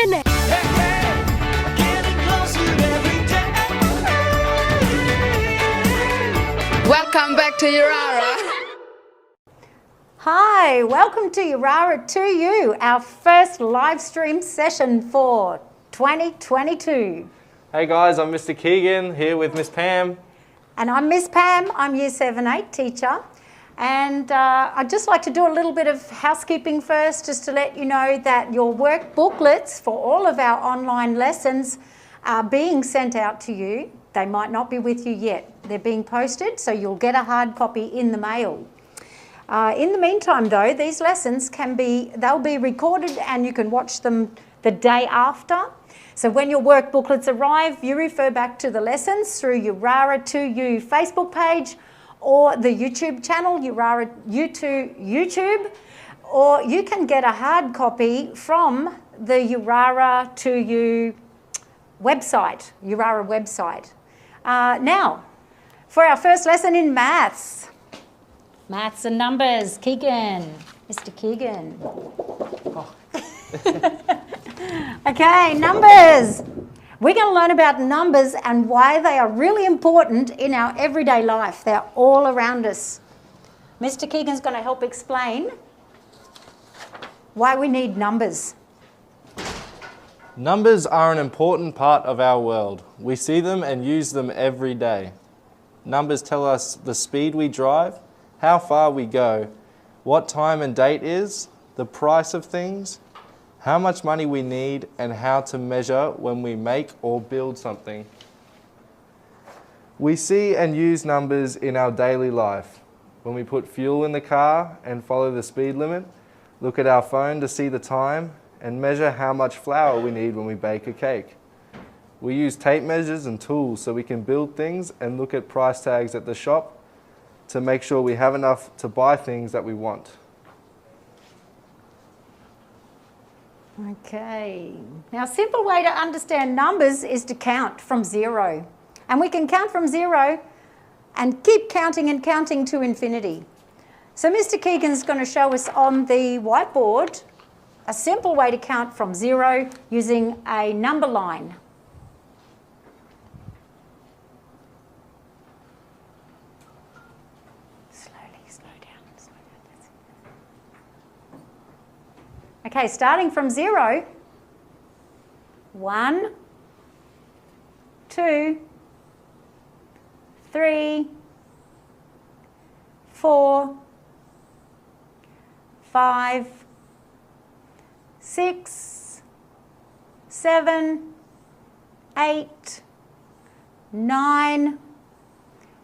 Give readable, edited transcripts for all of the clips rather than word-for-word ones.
minute. Welcome back to Yirara. Hi, welcome to Yirara to You, our first live stream session for 2022. Hey guys, I'm Mr. Keegan here with Miss Pam. And I'm Miss Pam, I'm Year 7-8 teacher. And I'd just like to do a little bit of housekeeping first, just to let you know that your work booklets for all of our online lessons are being sent out to you. They might not be with you yet. They're being posted, so you'll get a hard copy in the mail. In the meantime though, these lessons they'll be recorded and you can watch them the day after. So when your work booklets arrive, you refer back to the lessons through Yirara to You Facebook page or the YouTube channel, Yirara YouTube, or you can get a hard copy from the Yirara to You website, Yirara website. Now, for our first lesson in maths. Maths and numbers, Keegan, Mr. Keegan. Oh. Okay, numbers. We're going to learn about numbers and why they are really important in our everyday life. They're all around us. Mr. Keegan's going to help explain why we need numbers. Numbers are an important part of our world. We see them and use them every day. Numbers tell us the speed we drive, how far we go, what time and date is, the price of things, how much money we need, and how to measure when we make or build something. We see and use numbers in our daily life. When we put fuel in the car and follow the speed limit, look at our phone to see the time, and measure how much flour we need when we bake a cake. We use tape measures and tools so we can build things and look at price tags at the shop to make sure we have enough to buy things that we want. Okay, now a simple way to understand numbers is to count from 0. And we can count from 0 and keep counting and counting to infinity. So Mr. Keegan's going to show us on the whiteboard a simple way to count from 0 using a number line. Okay, starting from 0, 1, 2, 3, 4, 5, 6, 7, 8, 9,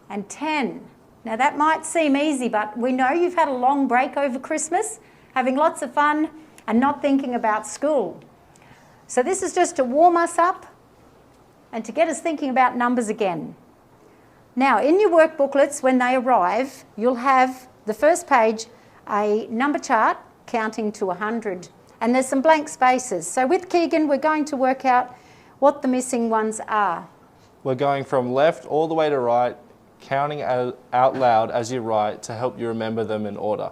and 10. Now that might seem easy, but we know you've had a long break over Christmas, having lots of fun, and not thinking about school. So this is just to warm us up and to get us thinking about numbers again. Now, in your work booklets, when they arrive, you'll have the first page, a number chart counting to 100. And there's some blank spaces. So with Keegan, we're going to work out what the missing ones are. We're going from left all the way to right, counting out loud as you write to help you remember them in order.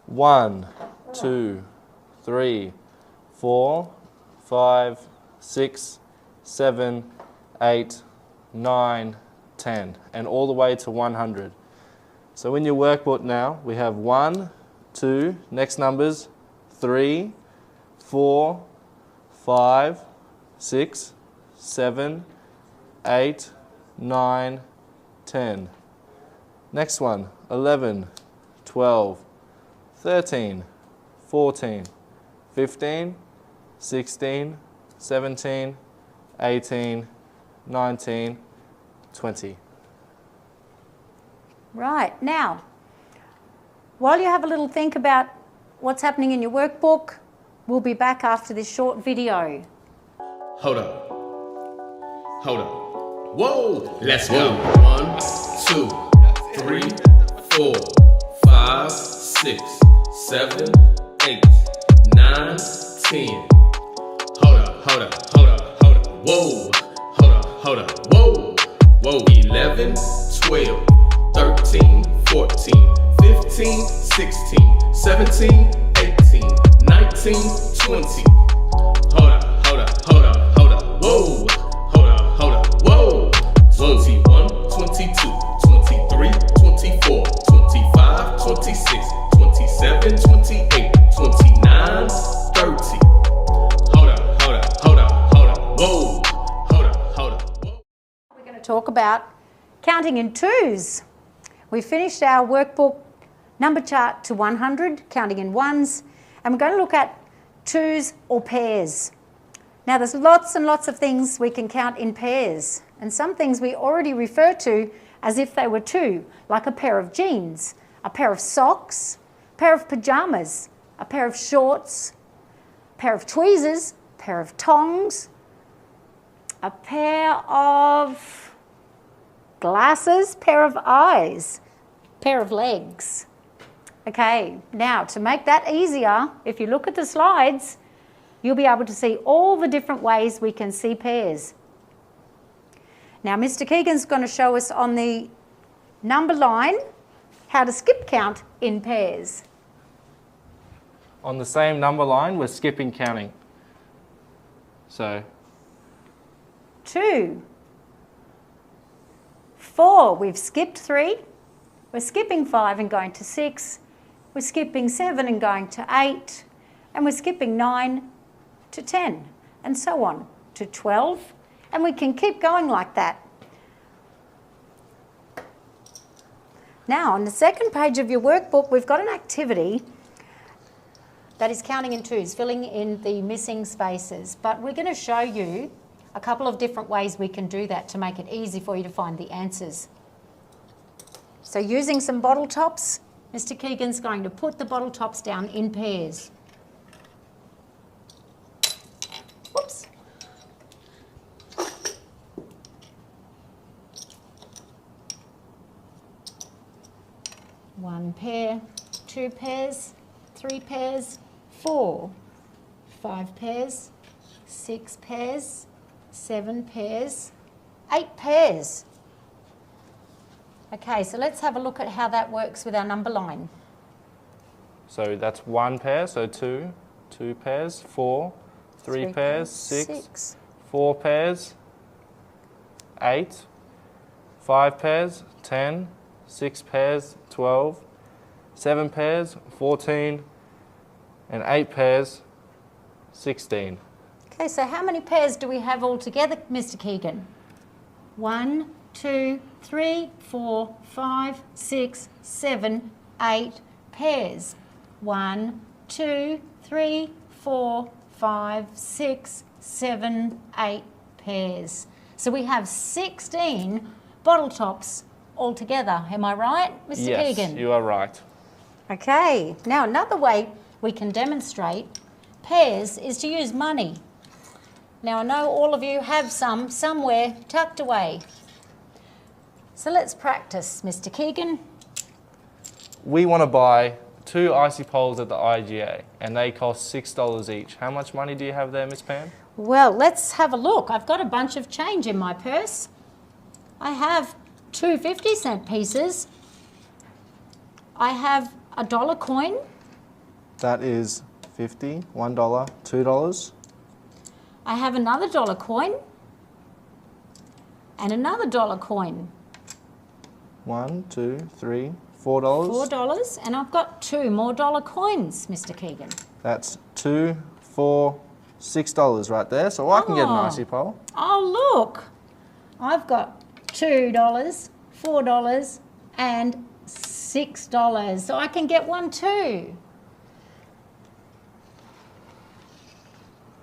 1, 2, 3, 4, 5, 6, 7, 8, 9, 10, and all the way to 100. So in your workbook now, we have 1, 2, next numbers, 3, 4, 5, 6, 7, 8, 9, 10. Next one, 11, 12, 13, 14, 15, 16, 17, 18, 19, 20. Right, now, while you have a little think about what's happening in your workbook, we'll be back after this short video. Hold up. Hold up. Whoa, let's go. 1, 2, 3, 4, 5, 6, 7, 8, 9, 10. Hold up, hold up, hold up, hold up. Whoa, hold up, hold up. Whoa, whoa. 11, 12, 13, 14, 15, 16, 17, 18, 19, 20. Hold up, hold talk about counting in twos. We finished our workbook number chart to 100, counting in ones, and we're going to look at twos or pairs. Now there's lots and lots of things we can count in pairs, and some things we already refer to as if they were two, like a pair of jeans, a pair of socks, a pair of pajamas, a pair of shorts, a pair of tweezers, a pair of tongs, a pair of glasses, pair of eyes, pair of legs. Okay, now to make that easier, if you look at the slides, you'll be able to see all the different ways we can see pairs. Now Mr. Keegan's going to show us on the number line how to skip count in pairs. On the same number line, we're skipping counting. So 2, 4, we've skipped 3, we're skipping 5 and going to 6, we're skipping 7 and going to 8, and we're skipping 9 to 10, and so on to 12, and we can keep going like that. Now on the second page of your workbook, we've got an activity that is counting in twos, filling in the missing spaces, but we're going to show you a couple of different ways we can do that to make it easy for you to find the answers. So using some bottle tops, Mr. Keegan's going to put the bottle tops down in pairs. Whoops. One pair, 2 pairs, 3 pairs, 4, 5 pairs, 6 pairs, 7 pairs, 8 pairs. Okay, so let's have a look at how that works with our number line. So that's 1 pair, so 2, 2 pairs, 4, 3 pairs, 6, 4 pairs, 8, 5 pairs, 10, 6 pairs, 12, 7 pairs, 14, and 8 pairs, 16. Okay, so how many pairs do we have altogether, Mr. Keegan? 1, 2, 3, 4, 5, 6, 7, 8 pairs. 1, 2, 3, 4, 5, 6, 7, 8 pairs. So we have 16 bottle tops altogether. Am I right, Mr. Keegan? Yes, you are right. Okay, now another way we can demonstrate pairs is to use money. Now I know all of you have some somewhere tucked away. So let's practice, Mr. Keegan. We want to buy 2 icy poles at the IGA and they cost $6 each. How much money do you have there, Miss Pam? Well, let's have a look. I've got a bunch of change in my purse. I have 2 50-cent pieces. I have a $1 coin. That is 50, $1, $2. I have another $1 coin and another $1 coin. 1, 2, 3, $4. $4, and I've got 2 more $1 coins, Mr. Keegan. That's 2, 4, $6 right there. So I can get an icy pole. Oh, look. I've got $2, $4, and $6. So I can get one too.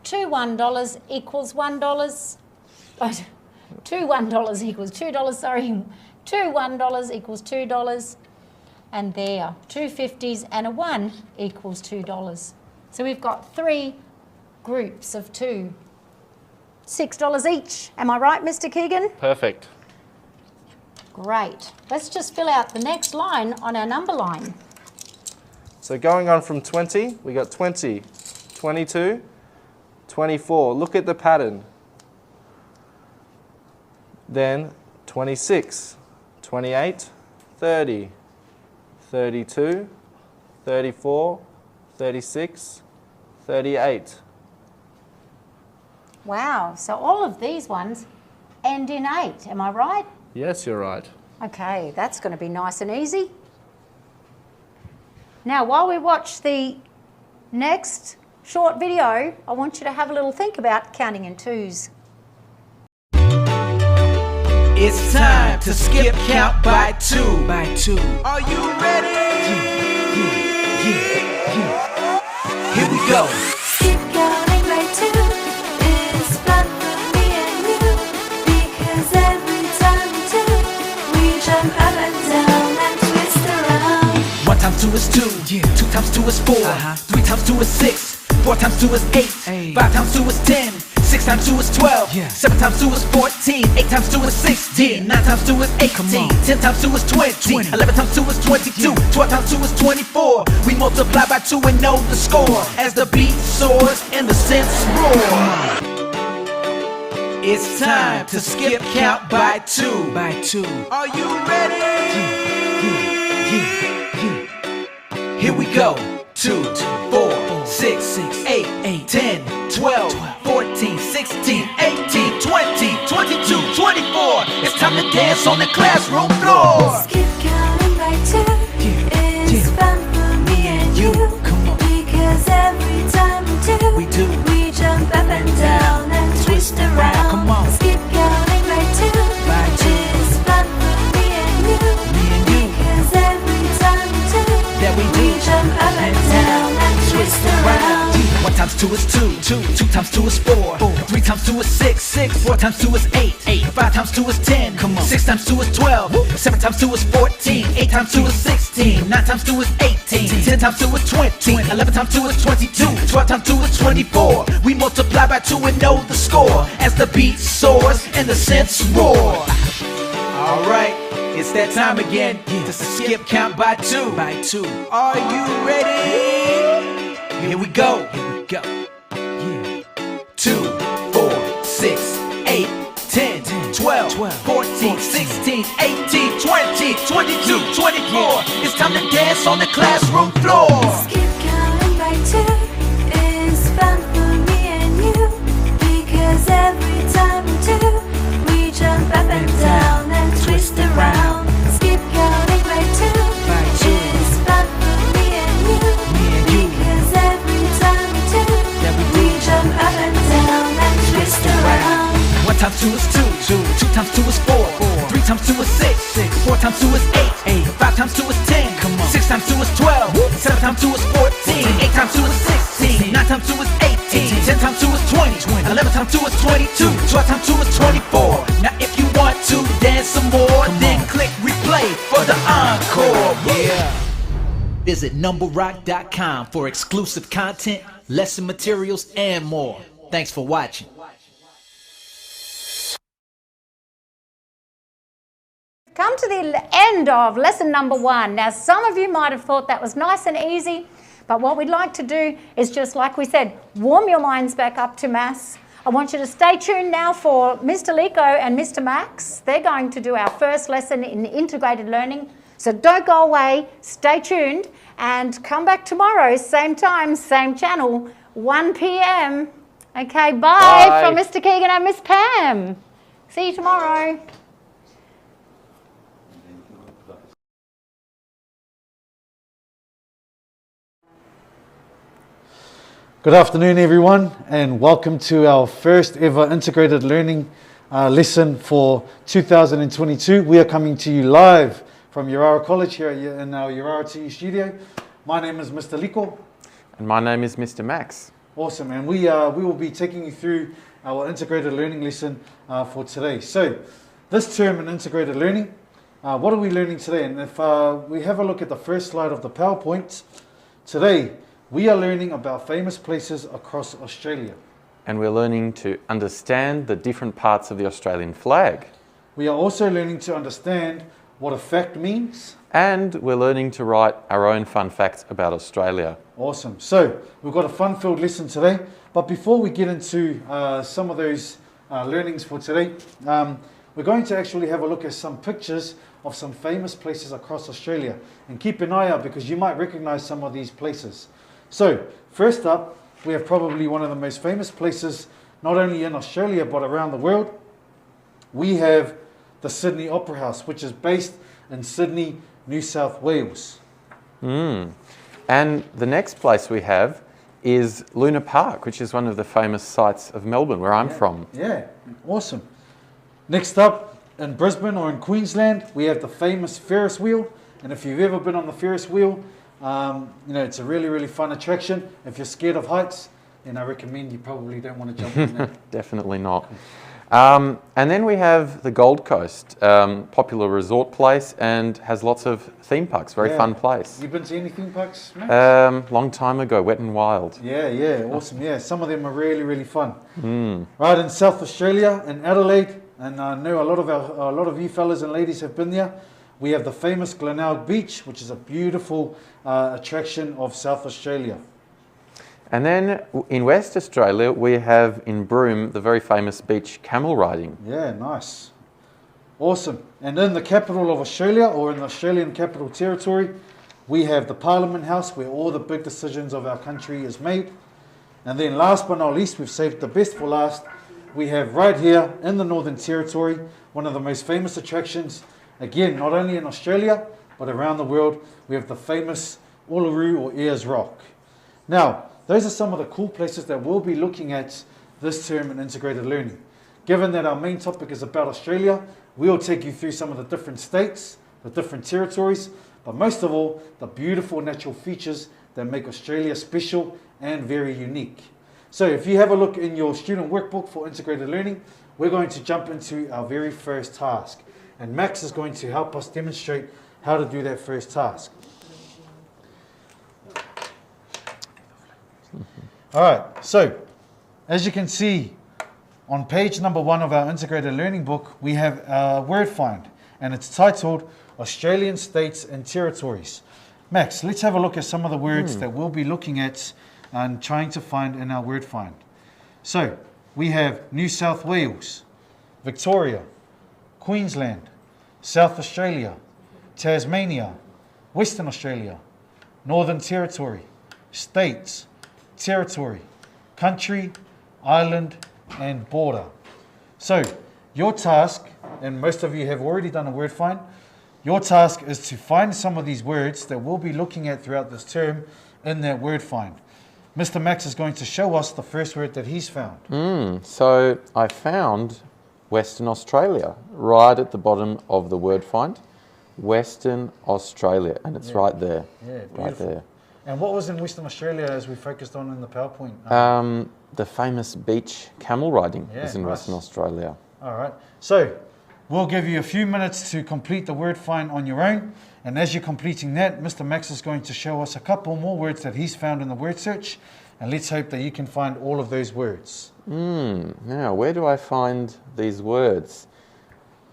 2 $1 equals $1. 2 $1 equals $2, sorry. 2 $1 equals $2. And there, 2 50s and a 1 equals $2. So we've got 3 groups of 2. $6 each. Am I right, Mr. Keegan? Perfect. Great. Let's just fill out the next line on our number line. So going on from 20, we got 20, 22, 24. Look at the pattern. Then 26, 28, 30, 32, 34, 36, 38. Wow, so all of these ones end in 8, am I right? Yes, you're right. Okay, that's going to be nice and easy. Now, while we watch the next short video, I want you to have a little think about counting in twos. It's time to skip count by two. Are you ready? Yeah. Here we go. Skip counting by two is fun for me and you, because every time we do, we jump up and down and twist around. 1 times 2 is 2. 2 times 2 is 4. 3 times 2 is 6. 4 times 2 is 8. 5 times 2 is 10. 6 times 2 is 12. 7 times 2 is 14. 8 times 2 is 16. 9 times 2 is 18. 10 times 2 is 20. 11 times 2 is 22. 12 times 2 is 24. We multiply by 2 and know the score as the beat soars and the synths roar. It's time to skip count by 2. Are you ready? Here we go. 2, 4, 6, 8, 10, 12, 14, 16, 18, 20, 22, 24. It's time to dance on the classroom floor. Skip counting by two is fun for me and you, because every time we do, we jump up and down and twist around. Come on. Skip counting by two is fun for me and you, because every time we jump up and down and twist around. 1 times 2 is 2. 2 times 2 is 4. 3 times 2 is 6. 4 times 2 is 8. 5 times 2 is 10. 6 times 2 is 12. 7 times 2 is 14. 8 times 2 is 16. 9 times 2 is 18. 10 times 2 is 20. 11 times 2 is 22. 12 times 2 is 24. We multiply by 2 and know the score as the beat soars and the synths roar. Alright, it's that time again to skip count by 2. Are you ready? Here we go. 2, 4, 6, 8, 10, 12, 14, 16, 18, 20, 22, 24. It's time to dance on the classroom floor. Skip counting by two is fun for me and you, because every time we jump up and down and twist around. Skip counting by two is fun for me and you, because every time we jump up and down and twist around. 1 times 2 is 2. 2 times 2 is 4. 3 times 2 is 6. 4 times 2 is 8. 5 times 2 is 10. 6 times 2 is 12. 7 times 2 is 14. 8 times 2 is 16. 9 times 2 is 18. 10 times 2 is 20. 11 times 2 is 22. 12 times 2 is 24. Now if you want to dance some more, then click replay for the encore. Yeah. Visit numberrock.com for exclusive content, lesson materials, and more. Thanks for watching. Come to the end of lesson number 1. Now, some of you might have thought that was nice and easy, but what we'd like to do is just, like we said, warm your minds back up to maths. I want you to stay tuned now for Mr. Lico and Mr. Max. They're going to do our first lesson in integrated learning. So don't go away, stay tuned, and come back tomorrow, same time, same channel, 1 p.m. Okay, bye from Mr. Keegan and Miss Pam. See you tomorrow. Good afternoon, everyone, and welcome to our first ever integrated learning lesson for 2022. We are coming to you live from Yirara College here in our Yirara TE studio. My name is Mr. Lico. And my name is Mr. Max. Awesome, and we will be taking you through our integrated learning lesson for today. So, this term in integrated learning, what are we learning today? And if we have a look at the first slide of the PowerPoint, today we are learning about famous places across Australia. And we're learning to understand the different parts of the Australian flag. We are also learning to understand what a fact means. And we're learning to write our own fun facts about Australia. Awesome. So we've got a fun-filled lesson today. But before we get into some of those learnings for today, we're going to actually have a look at some pictures of some famous places across Australia. And keep an eye out because you might recognize some of these places. So first up, we have probably one of the most famous places, not only in Australia, but around the world. We have the Sydney Opera House, which is based in Sydney, New South Wales. And the next place we have is Luna Park, which is one of the famous sites of Melbourne, where I'm from. Yeah, awesome. Next up in Brisbane or in Queensland, we have the famous Ferris wheel. And if you've ever been on the Ferris wheel, you know, it's a really, really fun attraction. If you're scared of heights, then I recommend you probably don't want to jump in there. Definitely not. And then we have the Gold Coast, popular resort place and has lots of theme parks, very fun place. You been to any theme parks, Max? Long time ago, Wet and Wild. Yeah, awesome. Yeah, some of them are really, really fun. Right, in South Australia, in Adelaide, and I know a lot of you fellas and ladies have been there. We have the famous Glenelg Beach, which is a beautiful attraction of South Australia. And then in West Australia, we have in Broome the very famous beach camel riding. Yeah, nice. Awesome. And in the capital of Australia, or in the Australian Capital Territory, we have the Parliament House, where all the big decisions of our country is made. And then last but not least, we've saved the best for last, we have right here in the Northern Territory, one of the most famous attractions, again, not only in Australia, but around the world. We have the famous Uluru or Ayers Rock. Now, those are some of the cool places that we'll be looking at this term in integrated learning. Given that our main topic is about Australia, we'll take you through some of the different states, the different territories, but most of all, the beautiful natural features that make Australia special and very unique. So if you have a look in your student workbook for integrated learning, we're going to jump into our very first task. And Max is going to help us demonstrate how to do that first task. All right, so as you can see on page number 1 of our integrated learning book, we have a word find, and it's titled Australian States and Territories. Max, let's have a look at some of the words that we'll be looking at and trying to find in our word find. So we have New South Wales, Victoria, Queensland, South Australia, Tasmania, Western Australia, Northern Territory, States, Territory, Country, Island, and Border. So your task, and most of you have already done a word find, your task is to find some of these words that we'll be looking at throughout this term in that word find. Mr. Max is going to show us the first word that he's found. So I found Western Australia right at the bottom of the word find. Western Australia, and it's right there. Yeah, beautiful. Right there. And what was in Western Australia as we focused on in the PowerPoint? The famous beach camel riding is in nice. Western Australia. All right. So we'll give you a few minutes to complete the word find on your own. And as you're completing that, Mr. Max is going to show us a couple more words that he's found in the word search. And let's hope that you can find all of those words. Now, where do I find these words?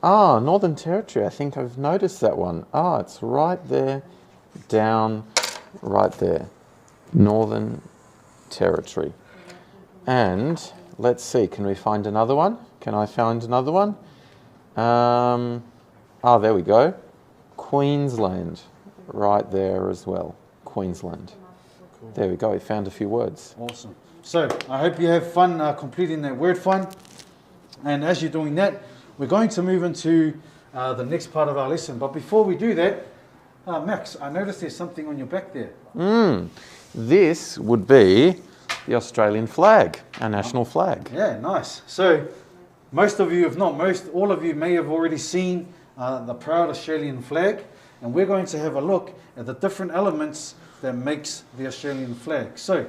Northern Territory. I think I've noticed that one. It's right there, down, right there. Northern Territory. And let's see, can we find another one? Can I find another one? There we go. Queensland, right there as well. Queensland. Cool. There we go, we found a few words. Awesome. So I hope you have fun completing that word find. And as you're doing that, we're going to move into the next part of our lesson. But before we do that, Max, I noticed there's something on your back there. This would be the Australian flag, our national flag. Yeah, nice. So most of you, if not most, all of you may have already seen the proud Australian flag. And we're going to have a look at the different elements that makes the Australian flag. So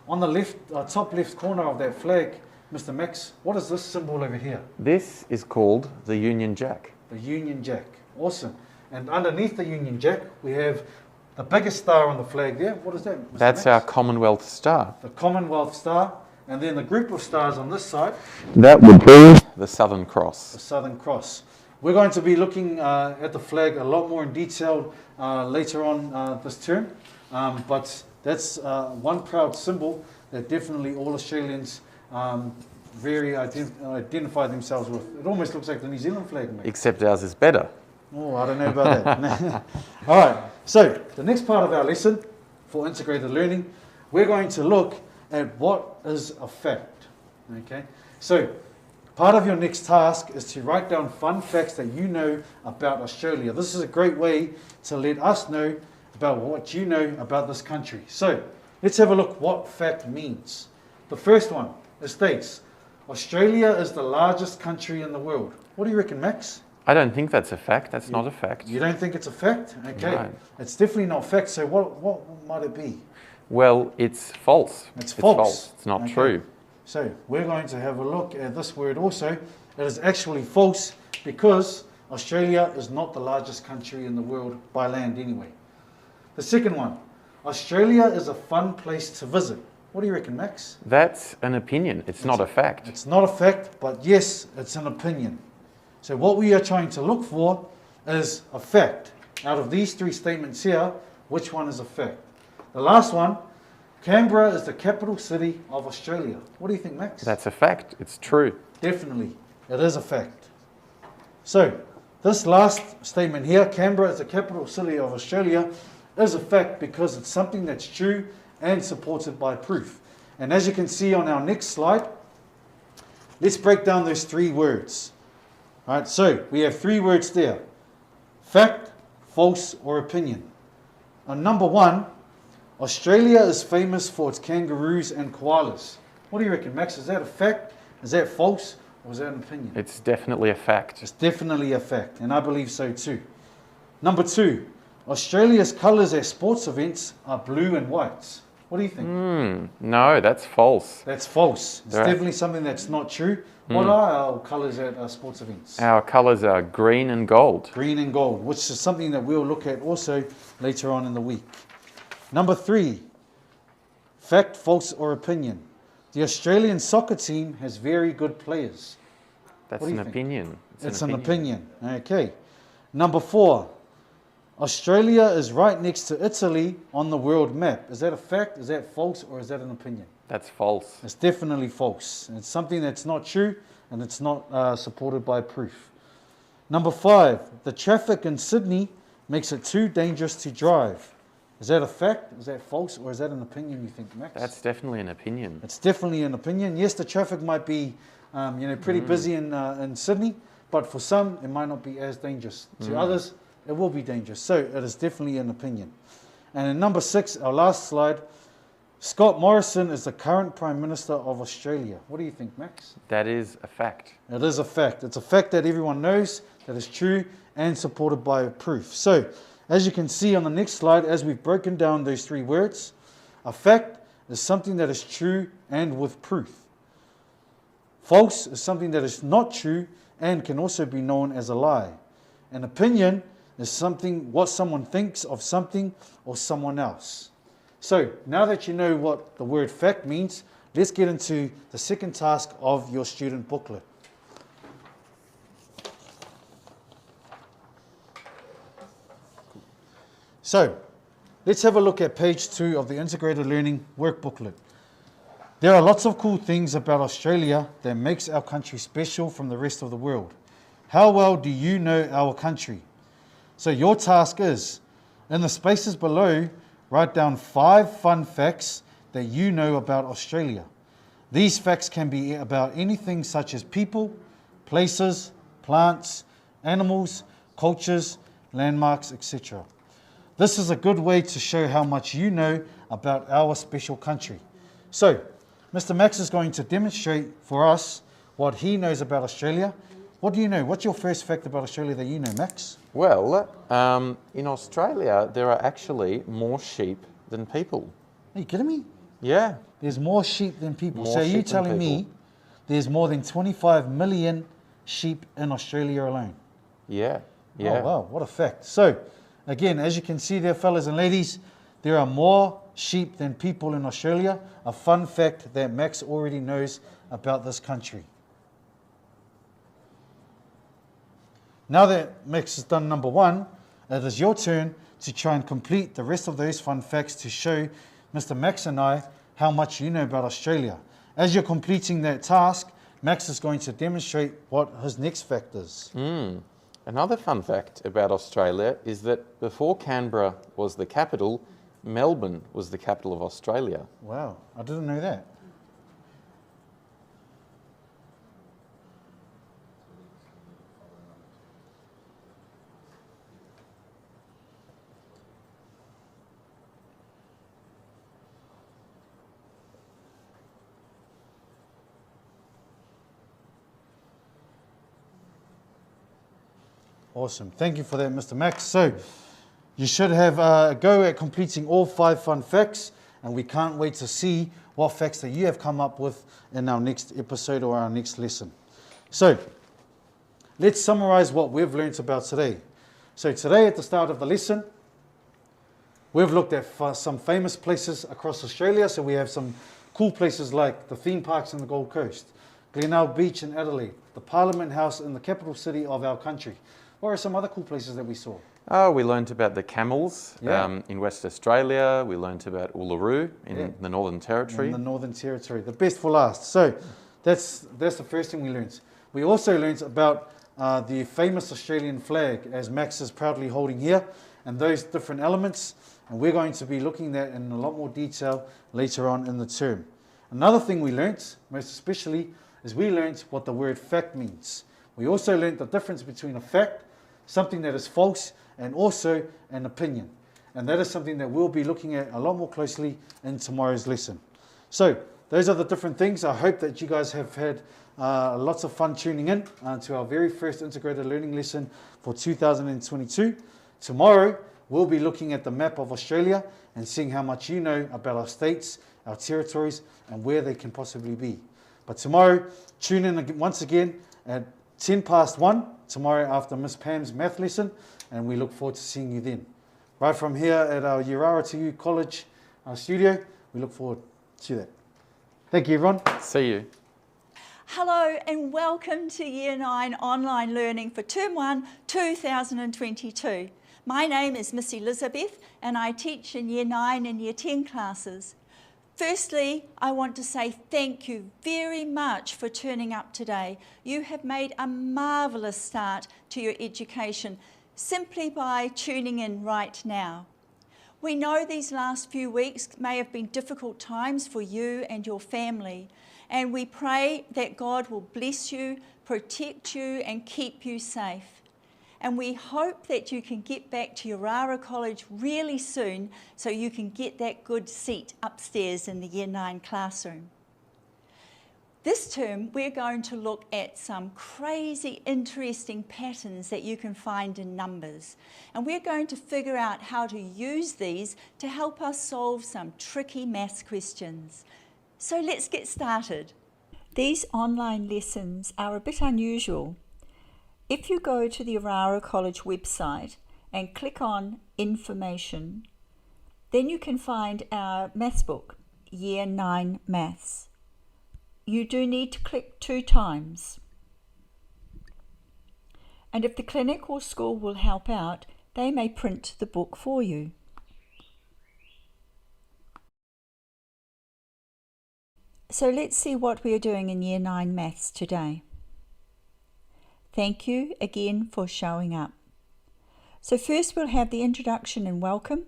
on the left, top left corner of that flag, Mr. Max, what is this symbol over here? This is called the Union Jack. The Union Jack. Awesome. And underneath the Union Jack, we have the biggest star on the flag there. What is that, Mr. That's Max? our Commonwealth Star. The Commonwealth Star. And then the group of stars on this side. That would be the Southern Cross. The Southern Cross. We're going to be looking at the flag a lot more in detail later on this term. But that's one proud symbol that definitely all Australians very identify themselves with. It almost looks like the New Zealand flag, mate. Except ours is better. Oh, I don't know about that. All right, so the next part of our lesson for integrated learning, we're going to look at what is a fact. Okay, so part of your next task is to write down fun facts that you know about Australia. This is a great way to let us know about what you know about this country. So let's have a look what fact means. The first one, it states, Australia is the largest country in the world. What do you reckon, Max? I don't think that's a fact. That's not a fact. You don't think it's a fact? Okay. No. It's definitely not fact. So what might it be? Well, it's false. It's false. It's not Okay. true. So we're going to have a look at this word also. It is actually false because Australia is not the largest country in the world by land anyway. The second one, Australia is a fun place to visit. What do you reckon, Max? That's an opinion. It's not a fact. It's not a fact, but yes, it's an opinion. So what we are trying to look for is a fact. Out of these three statements here, which one is a fact? The last one, Canberra is the capital city of Australia. What do you think, Max? That's a fact. It's true. Definitely, it is a fact. So, this last statement here, Canberra is the capital city of Australia, is a fact because it's something that's true and supported by proof. And as you can see on our next slide, let's break down those three words. All right, so we have three words there: fact, false, or opinion. On number one, Australia is famous for its kangaroos and koalas. What do you reckon, Max? Is that a fact? Is that false? Or is that an opinion? It's definitely a fact. It's definitely a fact, and I believe so too. Number two, Australia's colours at sports events are blue and white. What do you think? No, that's false. That's false. It's Right. definitely something that's not true. What are our colours at sports events? Our colours are green and gold. Green and gold, which is something that we'll look at also later on in the week. Number three, fact, false, or opinion. The Australian soccer team has very good players. That's What do an you think? opinion. It's an opinion. Okay. Number four, Australia is right next to Italy on the world map. Is that a fact? Is that false? Or is that an opinion? That's false. It's definitely false. It's something that's not true and it's not supported by proof. Number five, the traffic in Sydney makes it too dangerous to drive. Is that a fact? Is that false? Or is that an opinion, you think, Max? That's definitely an opinion. It's definitely an opinion. Yes, the traffic might be pretty busy in Sydney, but for some, it might not be as dangerous. To others, it will be dangerous. So it is definitely an opinion. And in number six, our last slide, Scott Morrison is the current Prime Minister of Australia. What do you think, Max? That is a fact. It is a fact. It's a fact that everyone knows, that is true and supported by proof. So, as you can see on the next slide, as we've broken down those three words, a fact is something that is true and with proof. False is something that is not true and can also be known as a lie. An opinion is something, what someone thinks of something or someone else. So, now that you know what the word fact means, let's get into the second task of your student booklet. So, let's have a look at page 2 of the Integrated Learning Work Booklet. There are lots of cool things about Australia that makes our country special from the rest of the world. How well do you know our country? So your task is, in the spaces below, write down 5 fun facts that you know about Australia. These facts can be about anything such as people, places, plants, animals, cultures, landmarks, etc. This is a good way to show how much you know about our special country. So, Mr. Max is going to demonstrate for us what he knows about Australia. What do you know? What's your first fact about Australia that you know, Max? Well, in Australia, there are actually more sheep than people. Are you kidding me? Yeah. There's more sheep than people. More So you're sheep than telling me people. there's more than 25 million sheep in Australia alone? Yeah. Yeah. Oh, wow, what a fact. So, again, as you can see there, fellas and ladies, there are more sheep than people in Australia. A fun fact that Max already knows about this country. Now that Max has done number 1, it is your turn to try and complete the rest of those fun facts to show Mr. Max and I how much you know about Australia. As you're completing that task, Max is going to demonstrate what his next fact is. Another fun fact about Australia is that before Canberra was the capital, Melbourne was the capital of Australia. Wow, I didn't know that. Awesome. Thank you for that, Mr. Max. So you should have a go at completing all 5 fun facts, and we can't wait to see what facts that you have come up with in our next episode or our next lesson. So let's summarize what we've learned about today. So today at the start of the lesson, we've looked at some famous places across Australia. So we have some cool places like the theme parks in the Gold Coast, Glenelg Beach in Adelaide, the Parliament House in the capital city of our country. What are some other cool places that we saw? We learnt about the camels in West Australia. We learnt about Uluru in the Northern Territory. In the Northern Territory, the best for last. So that's the first thing we learnt. We also learnt about the famous Australian flag, as Max is proudly holding here, and those different elements. And we're going to be looking at that in a lot more detail later on in the term. Another thing we learnt, most especially, is we learnt what the word fact means. We also learnt the difference between a fact, something that is false, and also an opinion. And that is something that we'll be looking at a lot more closely in tomorrow's lesson. So those are the different things. I hope that you guys have had lots of fun tuning in to our very first integrated learning lesson for 2022. Tomorrow, we'll be looking at the map of Australia and seeing how much you know about our states, our territories, and where they can possibly be. But tomorrow, tune in once again at 1:10 tomorrow after Miss Pam's math lesson, and we look forward to seeing you then. Right from here at our Yirara to You College studio, we look forward to that. Thank you, everyone. See you. Hello and welcome to Year 9 online learning for Term 1 2022. My name is Miss Elizabeth and I teach in Year 9 and Year 10 classes. Firstly, I want to say thank you very much for turning up today. You have made a marvellous start to your education simply by tuning in right now. We know these last few weeks may have been difficult times for you and your family, and we pray that God will bless you, protect you and keep you safe. And we hope that you can get back to Yirara College really soon so you can get that good seat upstairs in the Year 9 classroom. This term, we're going to look at some crazy, interesting patterns that you can find in numbers. And we're going to figure out how to use these to help us solve some tricky maths questions. So let's get started. These online lessons are a bit unusual. If you go to the Yirara College website and click on Information, then you can find our maths book, Year 9 Maths. You do need to click 2 times. And if the clinic or school will help out, they may print the book for you. So let's see what we are doing in Year 9 Maths today. Thank you again for showing up. So first we'll have the introduction and welcome.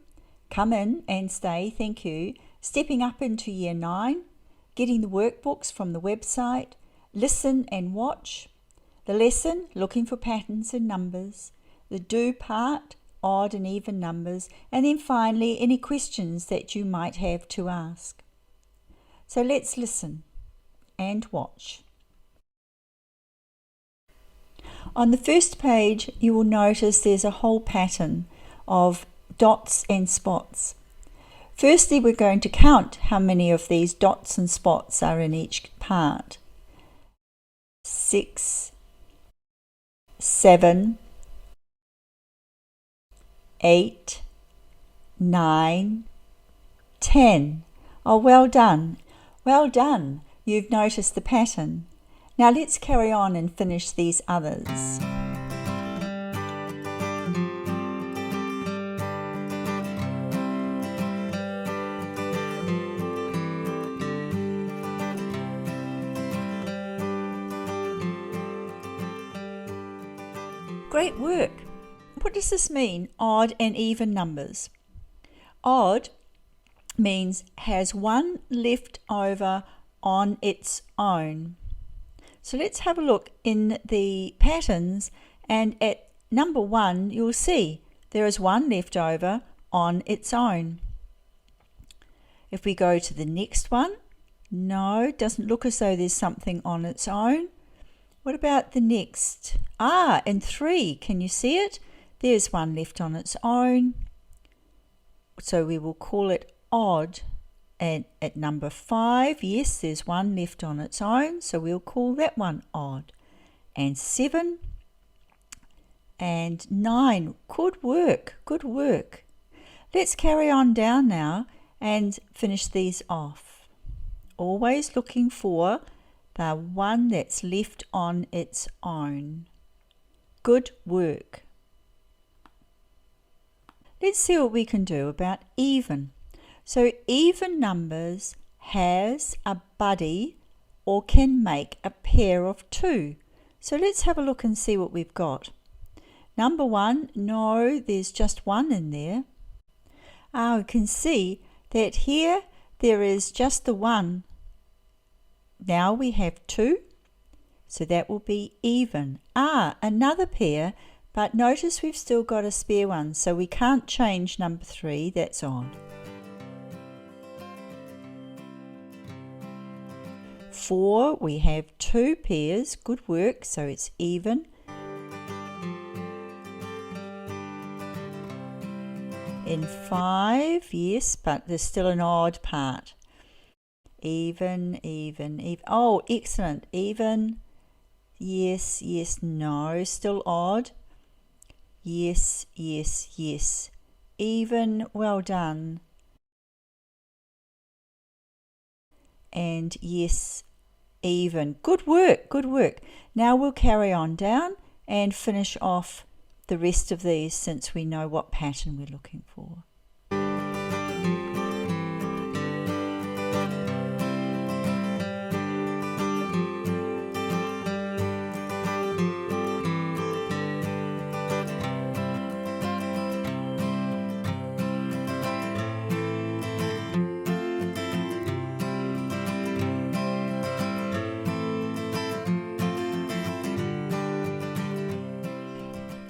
Come in and stay, thank you. Stepping up into Year 9. Getting the workbooks from the website, listen and watch, the lesson, looking for patterns in numbers, the do part, odd and even numbers, and then finally any questions that you might have to ask. So let's listen and watch. On the first page you will notice there's a whole pattern of dots and spots. Firstly, we're going to count how many of these dots and spots are in each part. 6, 7, 8, 9, 10. Oh, well done. Well done. You've noticed the pattern. Now let's carry on and finish these others. Great work. What does this mean, odd and even numbers? Odd means has one left over on its own. So let's have a look in the patterns, and at number 1 you'll see there is one left over on its own. If we go to the next one, no, it doesn't look as though there's something on its own. What about the next? Ah, and 3, can you see it? There's one left on its own. So we will call it odd. And at number 5, yes, there's one left on its own, so we'll call that one odd. And 7 and 9. Good work, good work. Let's carry on down now and finish these off. Always looking for the one that's left on its own. Good work. Let's see what we can do about even. So even numbers has a buddy or can make a pair of 2. So let's have a look and see what we've got. Number 1, no, there's just 1 in there. We can see that here there is just the 1. Now we have 2, so that will be even. Another pair, but notice we've still got a spare one, so we can't change number 3, that's odd. 4, we have 2 pairs, good work, so it's even. In 5, yes, but there's still an odd part. Even. Oh, excellent. Even. Yes, no. Still odd. Yes. Even. Well done. And yes, even. Good work. Now we'll carry on down and finish off the rest of these since we know what pattern we're looking for.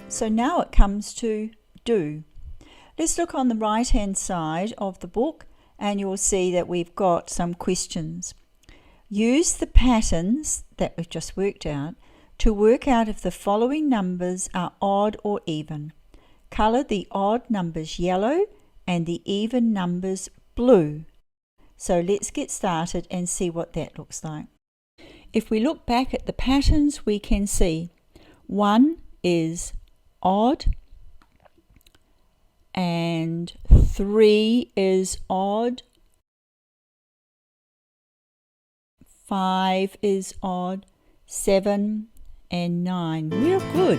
So now it comes to do. Let's look on the right hand side of the book and you'll see that we've got some questions. Use the patterns that we've just worked out to work out if the following numbers are odd or even. Colour the odd numbers yellow and the even numbers blue. So let's get started and see what that looks like. If we look back at the patterns, we can see 1 is odd and 3 is odd, 5 is odd, 7 and 9. Real good.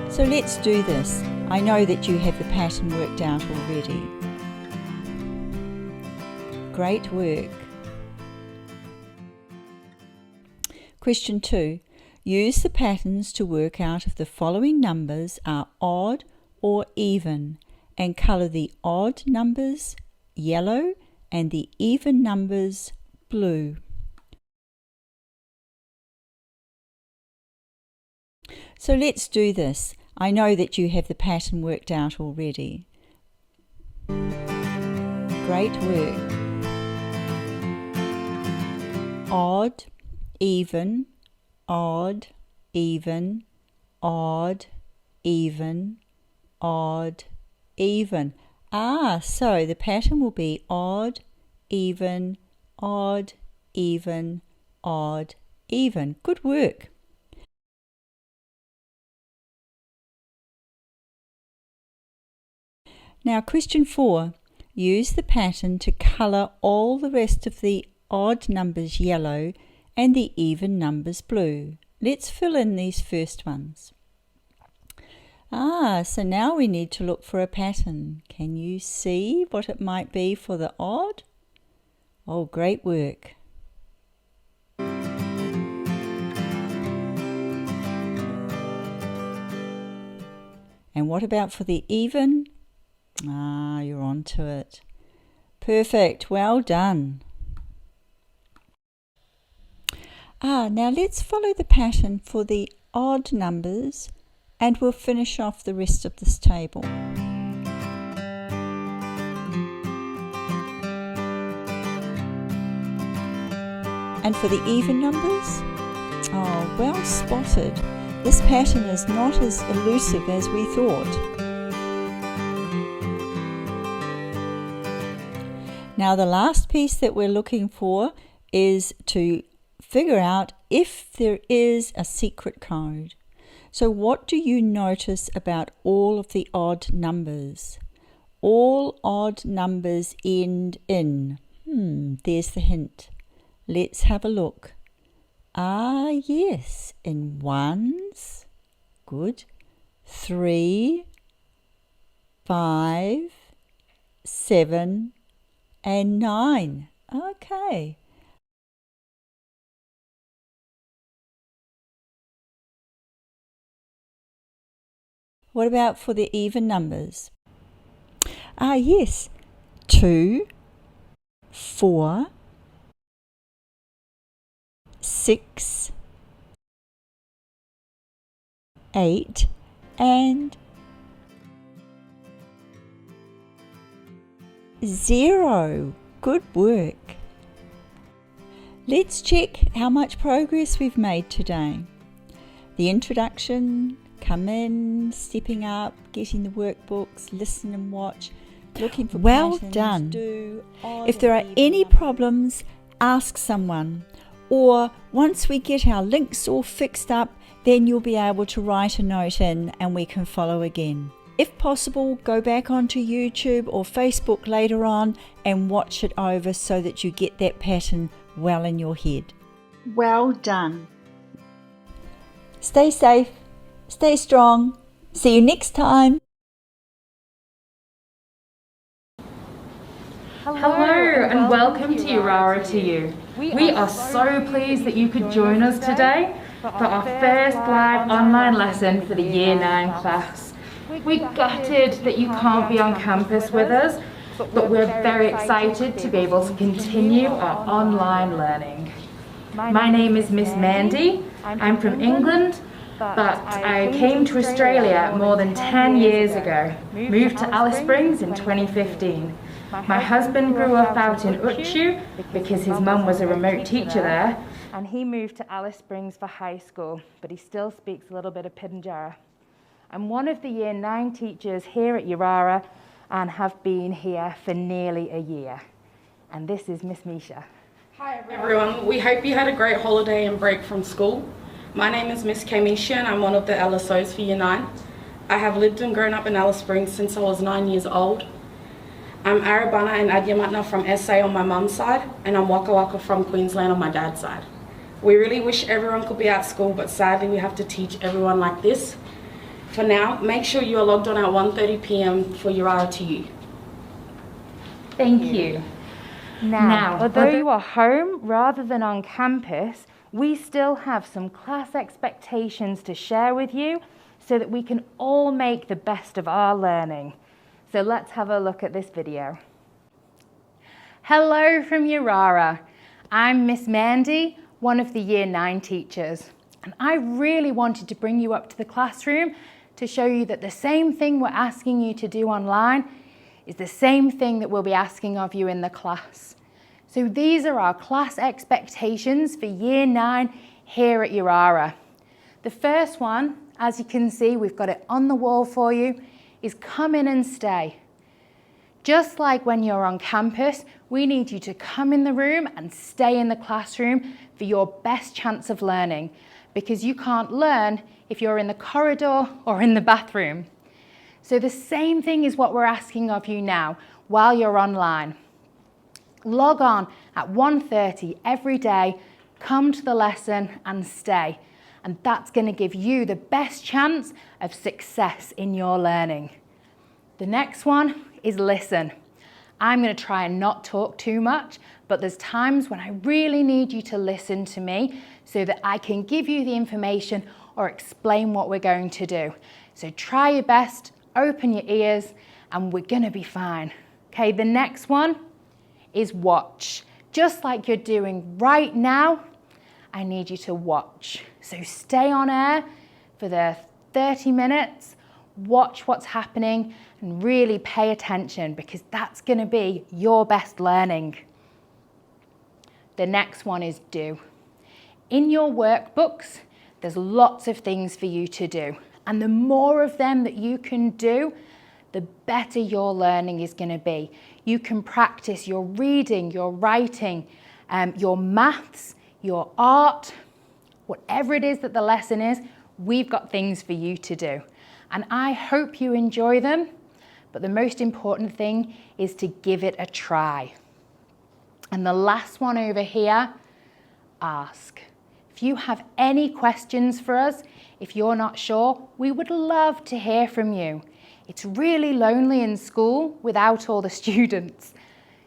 So let's do this. I know that you have the pattern worked out already. Great work. Question 2. Use the patterns to work out if the following numbers are odd or even and colour the odd numbers yellow and the even numbers blue. So let's do this. I know that you have the pattern worked out already. Great work. Odd, even, odd, even, odd, even, odd, even. So the pattern will be odd, even, odd, even, odd, even. Good work. Now question 4. Use the pattern to colour all the rest of the odd numbers yellow and the even numbers blue. Let's fill in these first ones. So now we need to look for a pattern. Can you see what it might be for the odd? Oh, great work. And what about for the even? You're on to it. Perfect, well done. Now let's follow the pattern for the odd numbers and we'll finish off the rest of this table. And for the even numbers? Oh, well spotted. This pattern is not as elusive as we thought. Now the last piece that we're looking for is to figure out if there is a secret code. So what do you notice about all of the odd numbers? All odd numbers end in. There's the hint. Let's have a look. Ah, yes, in ones. Good. 3, 5, 7, and 9. Okay. What about for the even numbers? Ah, yes. 2, 4, 6, 8, and 0. Good work. Let's check how much progress we've made today. The introduction, come in, stepping up, getting the workbooks, listen and watch, looking for Well patterns, done. do, odd If there are and even any numbers. problems, ask someone. Or once we get our links all fixed up, then you'll be able to write a note in and we can follow again. If possible, go back onto YouTube or Facebook later on and watch it over so that you get that pattern well in your head. Well done. Stay safe, stay strong. See you next time. Hello and welcome to Yirara to You. We are so pleased that you could join us today for our first live online lesson for the Year 9 class. We're gutted that you can't be on campus with us, but we're very excited to be able to continue our online learning. My name is Miss Mandy. I'm from England, but I came to Australia more than 10 years ago, moved to Alice Springs in 2015. My husband grew up out in Uchu because his mum was a remote teacher there, and he moved to Alice Springs for high school, but he still speaks a little bit of Pitjantjatjara. I'm one of the Year 9 teachers here at Yirara and have been here for nearly a year. And this is Miss Misha. Hi everyone, we hope you had a great holiday and break from school. My name is Miss Kamisha and I'm one of the LSOs for Year 9. I have lived and grown up in Alice Springs since I was 9 years old. I'm Arabana and Adyamatna from SA on my mum's side, and I'm Waka Waka from Queensland on my dad's side. We really wish everyone could be at school, but sadly we have to teach everyone like this. For now, make sure you are logged on at 1:30 p.m. for Yirara to You. Thank you. Now, although you are home rather than on campus, we still have some class expectations to share with you so that we can all make the best of our learning. So let's have a look at this video. Hello from Yirara. I'm Miss Mandy, one of the Year 9 teachers, and I really wanted to bring you up to the classroom to show you that the same thing we're asking you to do online is the same thing that we'll be asking of you in the class. So these are our class expectations for Year 9 here at Yirara. The first one, as you can see, we've got it on the wall for you, is come in and stay. Just like when you're on campus, we need you to come in the room and stay in the classroom for your best chance of learning, because you can't learn if you're in the corridor or in the bathroom. So the same thing is what we're asking of you now while you're online. Log on at 1:30 every day, come to the lesson and stay. And that's going to give you the best chance of success in your learning. The next one is listen. I'm going to try and not talk too much, but there's times when I really need you to listen to me so that I can give you the information or explain what we're going to do. So try your best, open your ears, and we're going to be fine. Okay, the next one is watch. Just like you're doing right now, I need you to watch. So stay on air for the 30 minutes, watch what's happening, and really pay attention, because that's going to be your best learning. The next one is do. In your workbooks, there's lots of things for you to do. And the more of them that you can do, the better your learning is going to be. You can practice your reading, your writing, your maths, your art, whatever it is that the lesson is, we've got things for you to do. And I hope you enjoy them, but the most important thing is to give it a try. And the last one over here, ask. If you have any questions for us, if you're not sure, we would love to hear from you. It's really lonely in school without all the students.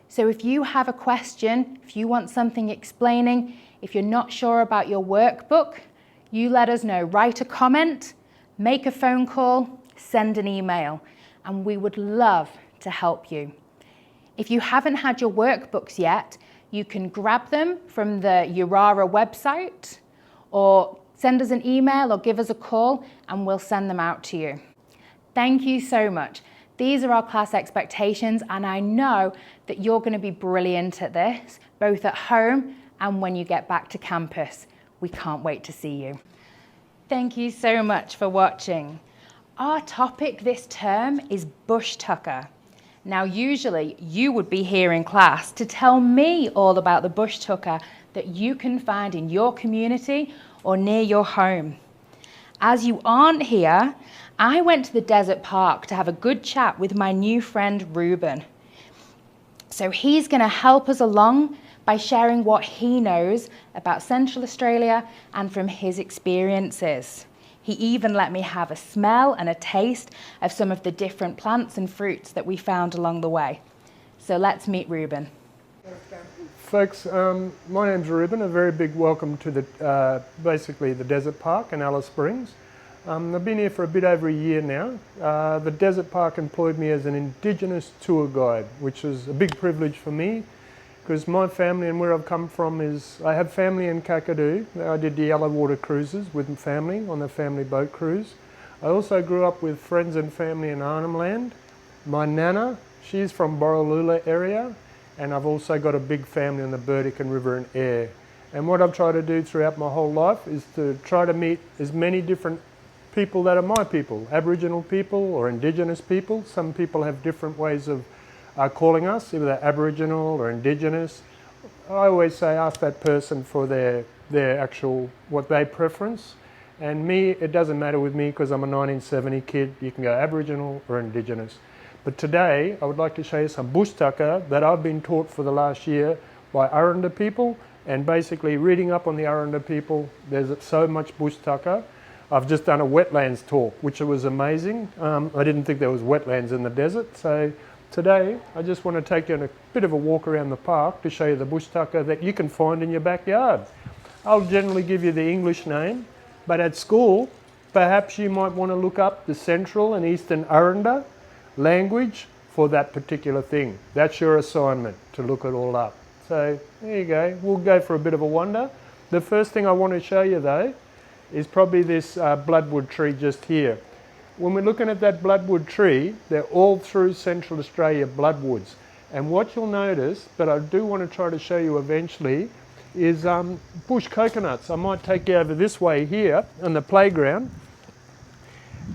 So if you have a question, if you want something explaining, if you're not sure about your workbook, you let us know. Write a comment, make a phone call, send an email, and we would love to help you. If you haven't had your workbooks yet, you can grab them from the Yirara website or send us an email or give us a call and we'll send them out to you. Thank you so much. These are our class expectations and I know that you're going to be brilliant at this, both at home and when you get back to campus. We can't wait to see you. Thank you so much for watching. Our topic this term is bush tucker. Now, usually you would be here in class to tell me all about the bush tucker that you can find in your community or near your home. As you aren't here, I went to the desert park to have a good chat with my new friend Ruben. So he's going to help us along by sharing what he knows about Central Australia and from his experiences. He even let me have a smell and a taste of some of the different plants and fruits that we found along the way. So let's meet Ruben. Folks, my name's Ruben. A very big welcome to the basically the Desert Park in Alice Springs. I've been here for a bit over a year now. The Desert Park employed me as an Indigenous tour guide, which is a big privilege for me because my family and where I've come from is, I have family in Kakadu. I did the yellow water cruises with family on the family boat cruise. I also grew up with friends and family in Arnhem Land. My nana, she's from Borroloola area, and I've also got a big family on the Burdekin River and Ayr. And what I've tried to do throughout my whole life is to try to meet as many different people that are my people, Aboriginal people or Indigenous people. Some people have different ways of calling us, either they're Aboriginal or Indigenous. I always say ask that person for their actual, what they preference. And me, it doesn't matter with me because I'm a 1970 kid. You can go Aboriginal or Indigenous. But today, I would like to show you some bush tucker that I've been taught for the last year by Aranda people. And basically reading up on the Aranda people, there's so much bush tucker. I've just done a wetlands talk, which was amazing. I didn't think there was wetlands in the desert. So today, I just want to take you on a bit of a walk around the park to show you the bush tucker that you can find in your backyard. I'll generally give you the English name, but at school, perhaps you might want to look up the Central and Eastern Aranda language for that particular thing. That's your assignment, to look it all up. So there you go. We'll go for a bit of a wander. The first thing I want to show you though is probably this bloodwood tree just here. When we're looking at that bloodwood tree, they're all through Central Australia bloodwoods. And what you'll notice, but I do want to try to show you eventually, is bush coconuts. I might take you over this way here on the playground.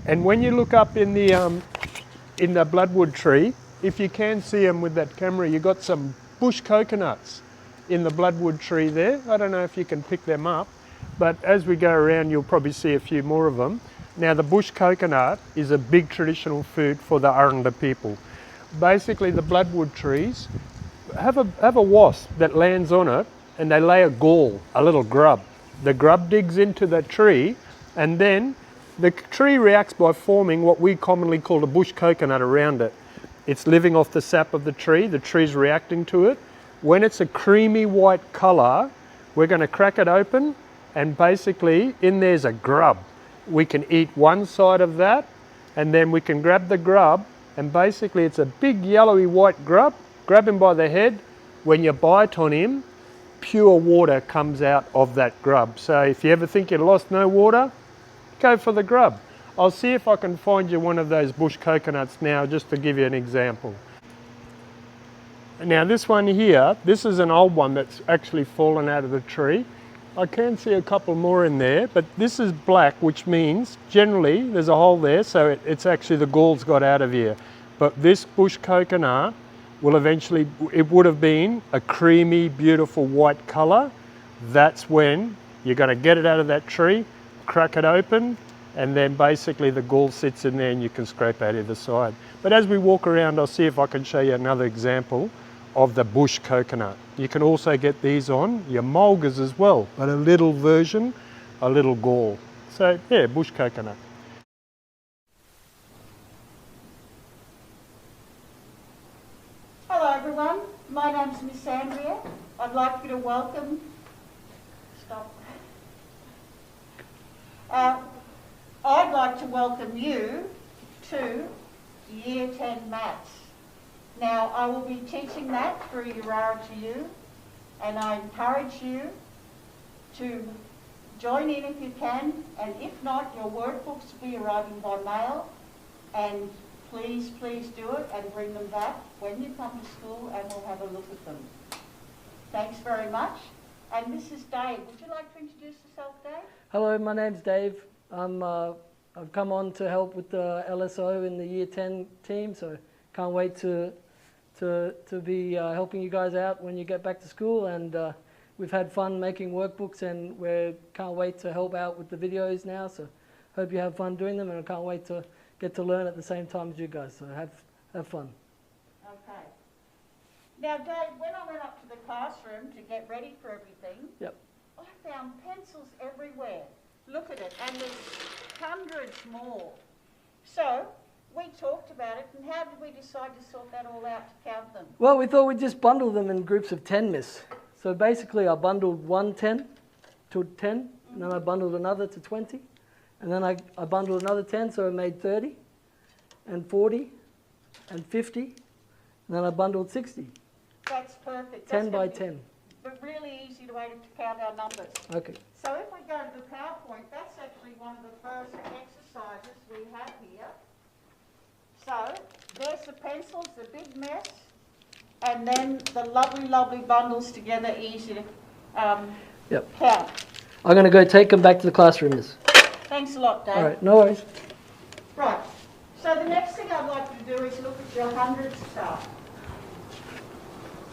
And when you look up in the bloodwood tree, if you can see them with that camera, you've got some bush coconuts in the bloodwood tree there. I don't know if you can pick them up, but as we go around, you'll probably see a few more of them. Now, the bush coconut is a big traditional food for the Aranda people. Basically, the bloodwood trees have a wasp that lands on it, and they lay a gall, a little grub. The grub digs into the tree, and then the tree reacts by forming what we commonly call a bush coconut around it. It's living off the sap of the tree's reacting to it. When it's a creamy white colour, we're going to crack it open, and basically in there's a grub. We can eat one side of that, and then we can grab the grub, and basically it's a big yellowy white grub. Grab him by the head. When you bite on him, pure water comes out of that grub. So if you ever think you lost no water, go for the grub. I'll see if I can find you one of those bush coconuts now, just to give you an example. Now this one here, this is an old one that's actually fallen out of the tree. I can see a couple more in there, but this is black, which means generally there's a hole there, so it's actually the galls got out of here. But this bush coconut will eventually, it would have been a creamy, beautiful white colour. That's when you're going to get it out of that tree, crack it open, and then basically the gall sits in there and you can scrape out either side. But as we walk around, I'll see if I can show you another example of the bush coconut. You can also get these on your mulgas as well, but a little version, a little gall. So yeah, bush coconut. Hello everyone, my name's Miss Andrea. I'd like you to welcome, I'd like to welcome you to Year 10 Maths. Now I will be teaching that through Yirara to you, and I encourage you to join in if you can, and if not, your workbooks will be arriving by mail, and please do it and bring them back when you come to school and we'll have a look at them. Thanks very much. And Mrs. Dave, would you like to introduce yourself, Dave? Hello, my name's Dave. I've come on to help with the LSO in the Year 10 team, so can't wait to be helping you guys out when you get back to school. And we've had fun making workbooks, and we can't wait to help out with the videos now. So hope you have fun doing them, and I can't wait to get to learn at the same time as you guys. So have fun. Okay. Now, Dave, when I went up to the classroom to get ready for everything, Yep. I found pencils everywhere. Look at it, and there's hundreds more. So we talked about it, and how did we decide to sort that all out to count them? Well, we thought we'd just bundle them in groups of 10, miss. So basically I bundled one 10 to 10, and then I bundled another to 20, and then I bundled another 10, so I made 30, and 40, and 50, and then I bundled 60. That's perfect. 10 That's by gonna be 10. a really easy way to count our numbers. Okay. So if we go to the PowerPoint, that's actually one of the first exercises we have here. So there's the pencils, the big mess, and then the lovely bundles together, easy to count. I'm going to go take them back to the classroom, miss. Thanks a lot, Dave. All right, no worries. Right. So the next thing I'd like you to do is look at your hundreds chart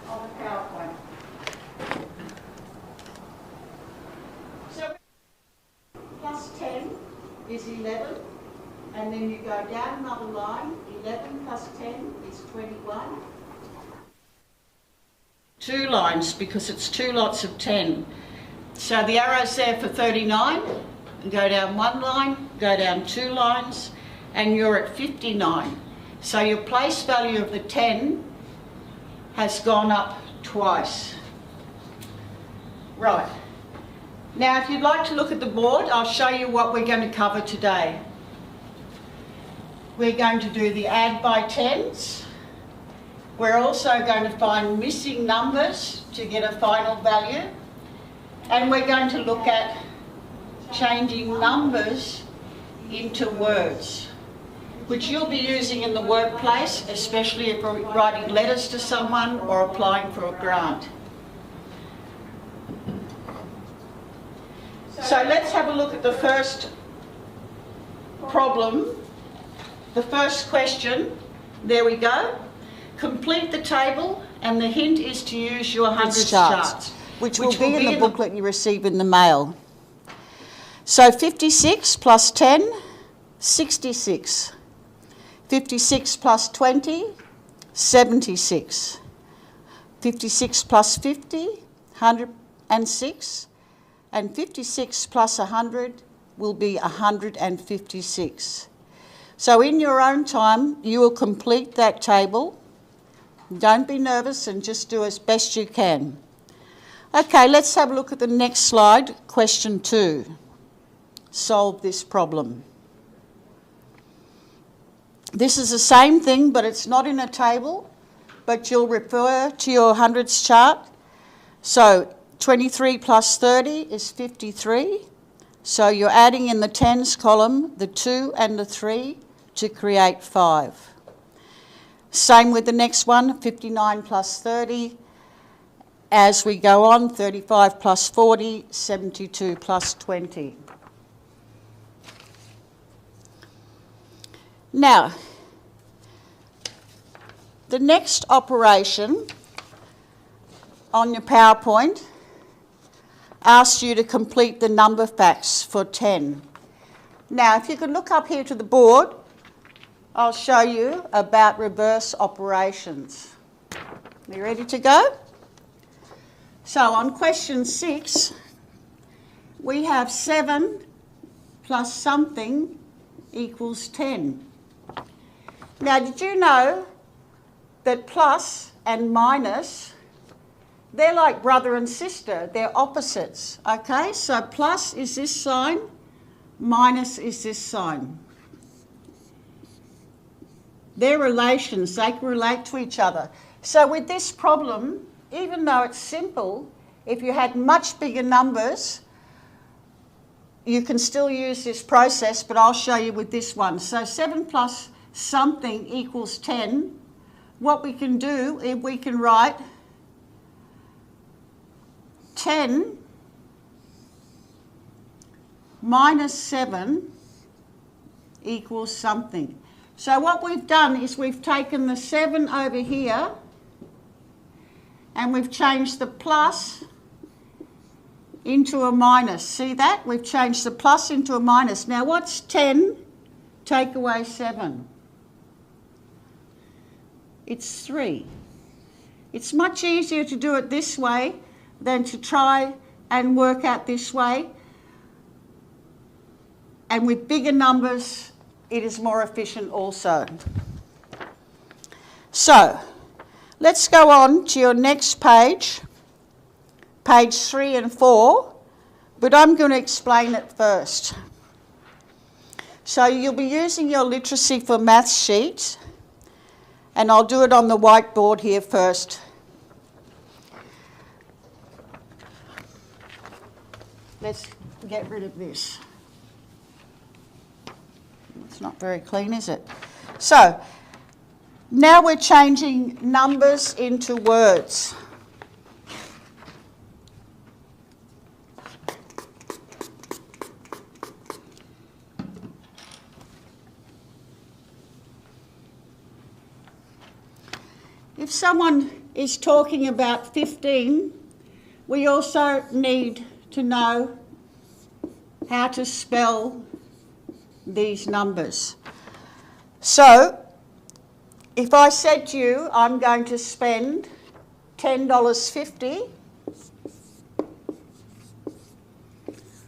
on the PowerPoint. So plus 10 is 11, and then you go down another line. 11 plus 10 is 21. 2 lines because it's 2 lots of 10. So the arrow's there for 39. Go down 1 line, go down 2 lines, and you're at 59. So your place value of the 10 has gone up twice. Right. Now if you'd like to look at the board, I'll show you what we're going to cover today. We're going to do the add by tens. We're also going to find missing numbers to get a final value. And we're going to look at changing numbers into words, which you'll be using in the workplace, especially if you're writing letters to someone or applying for a grant. So let's have a look at the first problem. The first question, there we go. Complete the table, and the hint is to use your hundreds charts, which will be in the booklet you receive in the mail. So 56 plus 10, 66. 56 plus 20, 76. 56 plus 50, 106. And 56 plus 100 will be 156. So in your own time, you will complete that table. Don't be nervous and just do as best you can. Okay, let's have a look at the next slide, question 2. Solve this problem. This is the same thing, but it's not in a table, but you'll refer to your hundreds chart. So 23 plus 30 is 53. So you're adding in the tens column the 2 and the 3 to create 5. Same with the next one, 59 plus 30. As we go on, 35 plus 40, 72 plus 20. Now, the next operation on your PowerPoint asks you to complete the number facts for 10. Now, if you could look up here to the board, I'll show you about reverse operations. Are you ready to go? So on question 6, we have 7 plus something equals 10. Now, did you know that plus and minus, they're like brother and sister, they're opposites, okay? So plus is this sign, minus is this sign. They're relations, they can relate to each other. So with this problem, even though it's simple, if you had much bigger numbers, you can still use this process, but I'll show you with this one. So 7 plus something equals 10. What we can do is we can write 10 minus 7 equals something. So what we've done is we've taken the 7 over here and we've changed the plus into a minus. See that? We've changed the plus into a minus. Now what's 10 take away 7? It's 3. It's much easier to do it this way than to try and work out this way. And with bigger numbers, it is more efficient also. So, let's go on to your next page, page 3 and 4, but I'm going to explain it first. So you'll be using your Literacy for Maths sheet, and I'll do it on the whiteboard here first. Let's get rid of this. It's not very clean, is it? So, now we're changing numbers into words. If someone is talking about 15, we also need to know how to spell these numbers. So, if I said to you, I'm going to spend $10.50,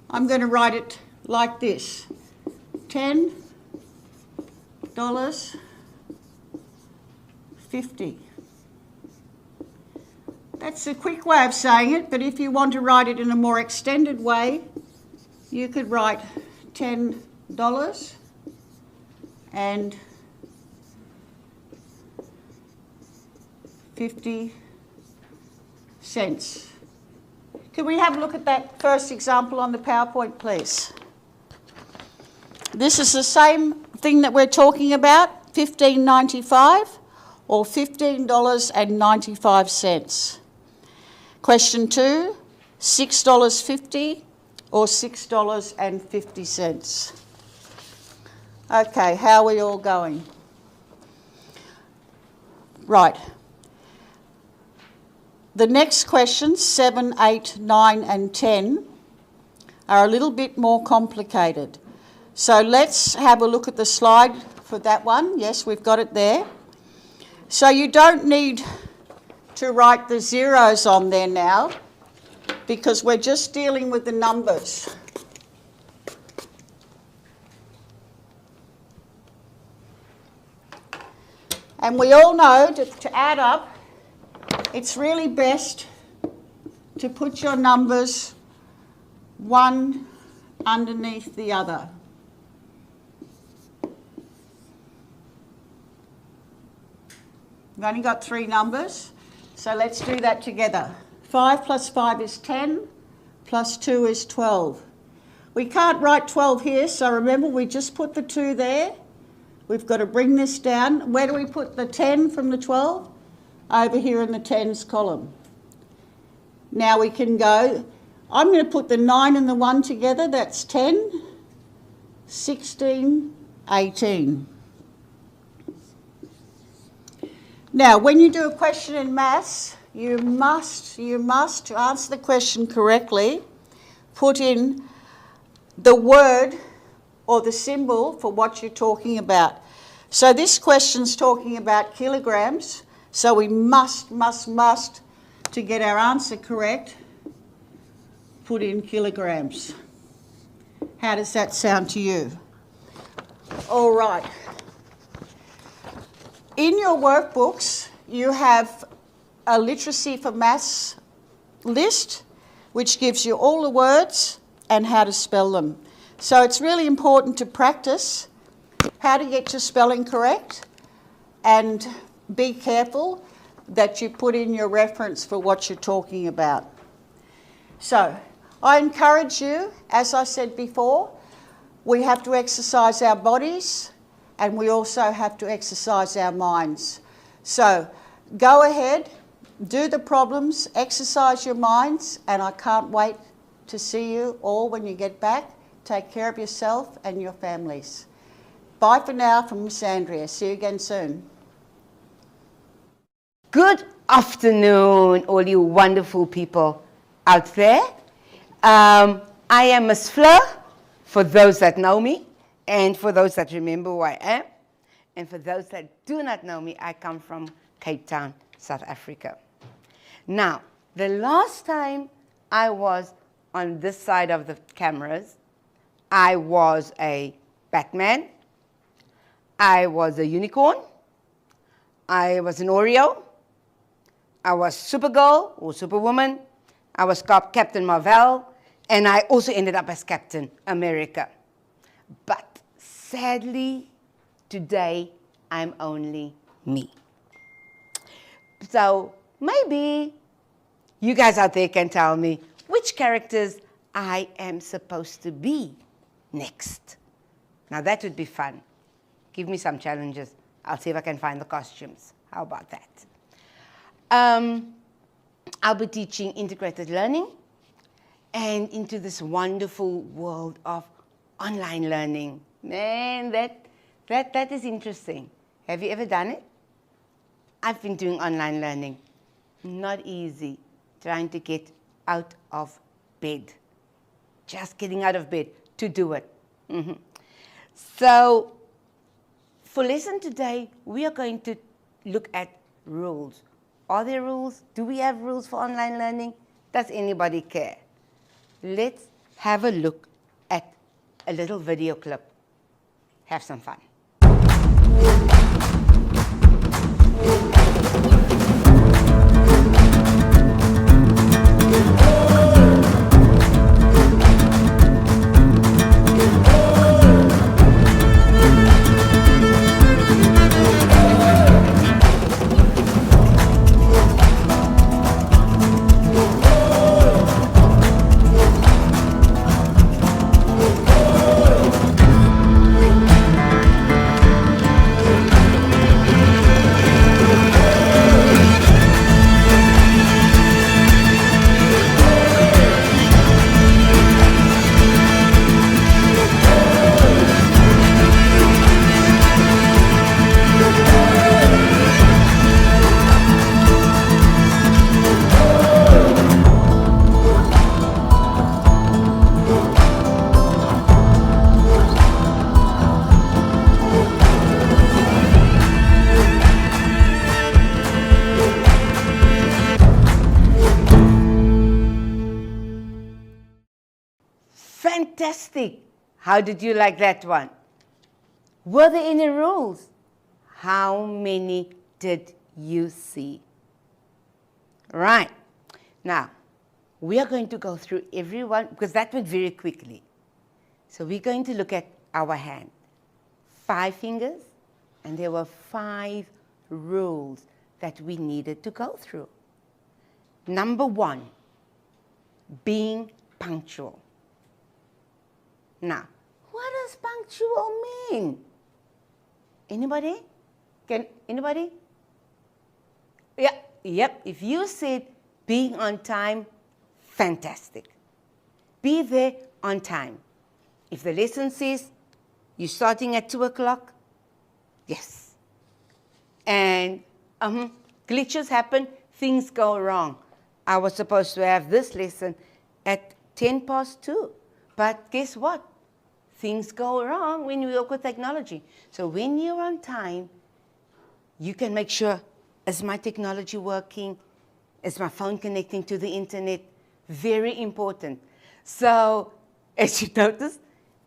I'm going to write it like this. $10.50. That's a quick way of saying it, but if you want to write it in a more extended way, you could write $10 and 50 cents. Can we have a look at that first example on the PowerPoint, please? This is the same thing that we're talking about, $15.95 or $15.95. Question 2, $6.50 or $6.50. Okay, how are we all going? Right. The next questions, 7, 8, 9 and 10, are a little bit more complicated. So let's have a look at the slide for that one. Yes, we've got it there. So you don't need to write the zeros on there now because we're just dealing with the numbers. And we all know to add up, it's really best to put your numbers one underneath the other. We've only got 3 numbers, so let's do that together. 5 plus 5 is 10, plus 2 is 12. We can't write 12 here, so remember we just put the 2 there. we've got to bring this down. Where do we put the 10 from the 12? Over here in the tens column. Now we can go, I'm going to put the 9 and the 1 together, that's 10, 16, 18. Now, when you do a question in maths, you must, to answer the question correctly, put in the word or the symbol for what you're talking about. So this question's talking about kilograms, so we must, to get our answer correct, put in kilograms. How does that sound to you? All right. In your workbooks, you have a literacy for maths list, which gives you all the words and how to spell them. So it's really important to practice how to get your spelling correct and be careful that you put in your reference for what you're talking about. So I encourage you, as I said before, we have to exercise our bodies and we also have to exercise our minds. So go ahead, do the problems, exercise your minds, and I can't wait to see you all when you get back. Take care of yourself and your families. Bye for now from Miss Andrea. See you again soon. Good afternoon, all you wonderful people out there. I am Miss Fleur, for those that know me, and for those that remember who I am. And for those that do not know me, I come from Cape Town, South Africa. Now, the last time I was on this side of the cameras, I was a Batman, I was a unicorn, I was an Oreo, I was Supergirl or Superwoman, I was Captain Marvel, and I also ended up as Captain America. But sadly, today I'm only me. So maybe you guys out there can tell me which characters I am supposed to be next. Now that would be fun. Give me some challenges. I'll see if I can find the costumes. How about that? I'll be teaching integrated learning and into this wonderful world of online learning. Man, that is interesting. Have you ever done it? I've been doing online learning. Not easy, trying to get out of bed. Just getting out of bed to do it. So, for lesson today, we are going to look at rules. Are there rules? Do we have rules for online learning? Does anybody care? Let's have a look at a little video clip. Have some fun. Fantastic. How did you like that one? Were there any rules? How many did you see? Right. Now, we are going to go through every one because that went very quickly. So we're going to look at our hand. 5 fingers, and there were 5 rules that we needed to go through. Number 1, being punctual. Now, what does punctual mean? Anybody? Can anybody? Yeah, yep. If you said being on time, fantastic. Be there on time. If the lesson says you're starting at 2 o'clock, yes. And glitches happen, things go wrong. I was supposed to have this lesson at 10 past 2. But guess what? Things go wrong when we work with technology. So when you're on time, you can make sure, is my technology working? Is my phone connecting to the internet? Very important. So as you notice,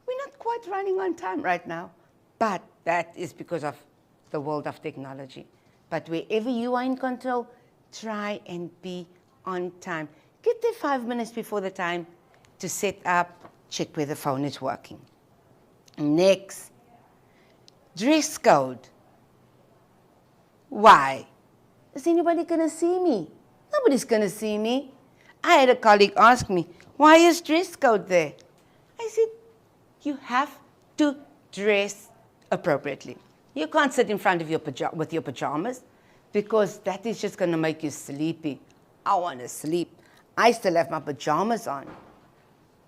we're not quite running on time right now. But that is because of the world of technology. But wherever you are in control, try and be on time. Get there 5 minutes before the time to set up, check where the phone is working. Next, dress code. Why? Is anybody going to see me? Nobody's going to see me. I had a colleague ask me, why is dress code there? I said, you have to dress appropriately. You can't sit in front of with your pajamas because that is just going to make you sleepy. I want to sleep. I still have my pajamas on.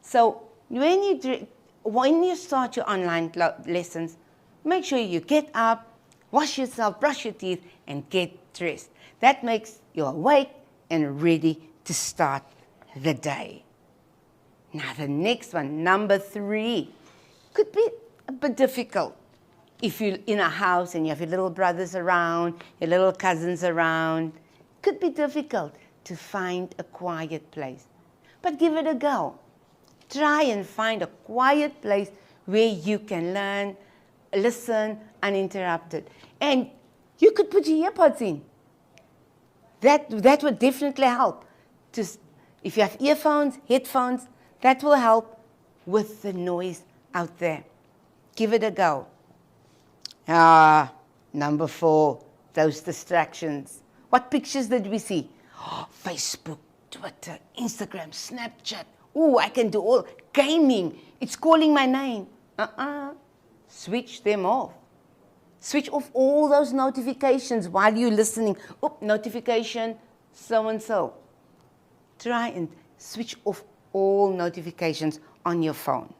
So when you start your online lessons, make sure you get up, wash yourself, brush your teeth, and get dressed. That makes you awake and ready to start the day. Now the next one, number 3, could be a bit difficult. If you're in a house and you have your little brothers around, your little cousins around, could be difficult to find a quiet place. But give it a go. Try and find a quiet place where you can learn, listen, uninterrupted. And you could put your earpods in. That would definitely help. If you have earphones, headphones, that will help with the noise out there. Give it a go. Number 4, those distractions. What pictures did we see? Facebook, Twitter, Instagram, Snapchat. Oh, I can do all. Gaming. It's calling my name. Switch them off. Switch off all those notifications while you're listening. Oh, notification, so-and-so. Try and switch off all notifications on your phone.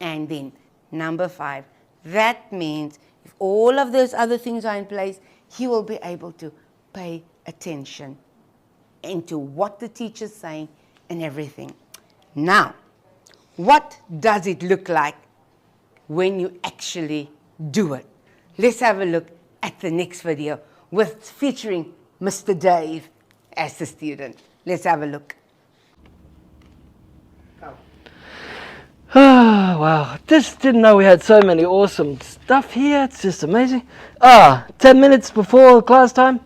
And then, number 5, that means if all of those other things are in place, you will be able to pay attention into what the teacher's saying and everything. Now, what does it look like when you actually do it? Let's have a look at the next video featuring Mr. Dave as the student. Let's have a look. Oh, wow. Just didn't know we had so many awesome stuff here. It's just amazing. 10 minutes before class time.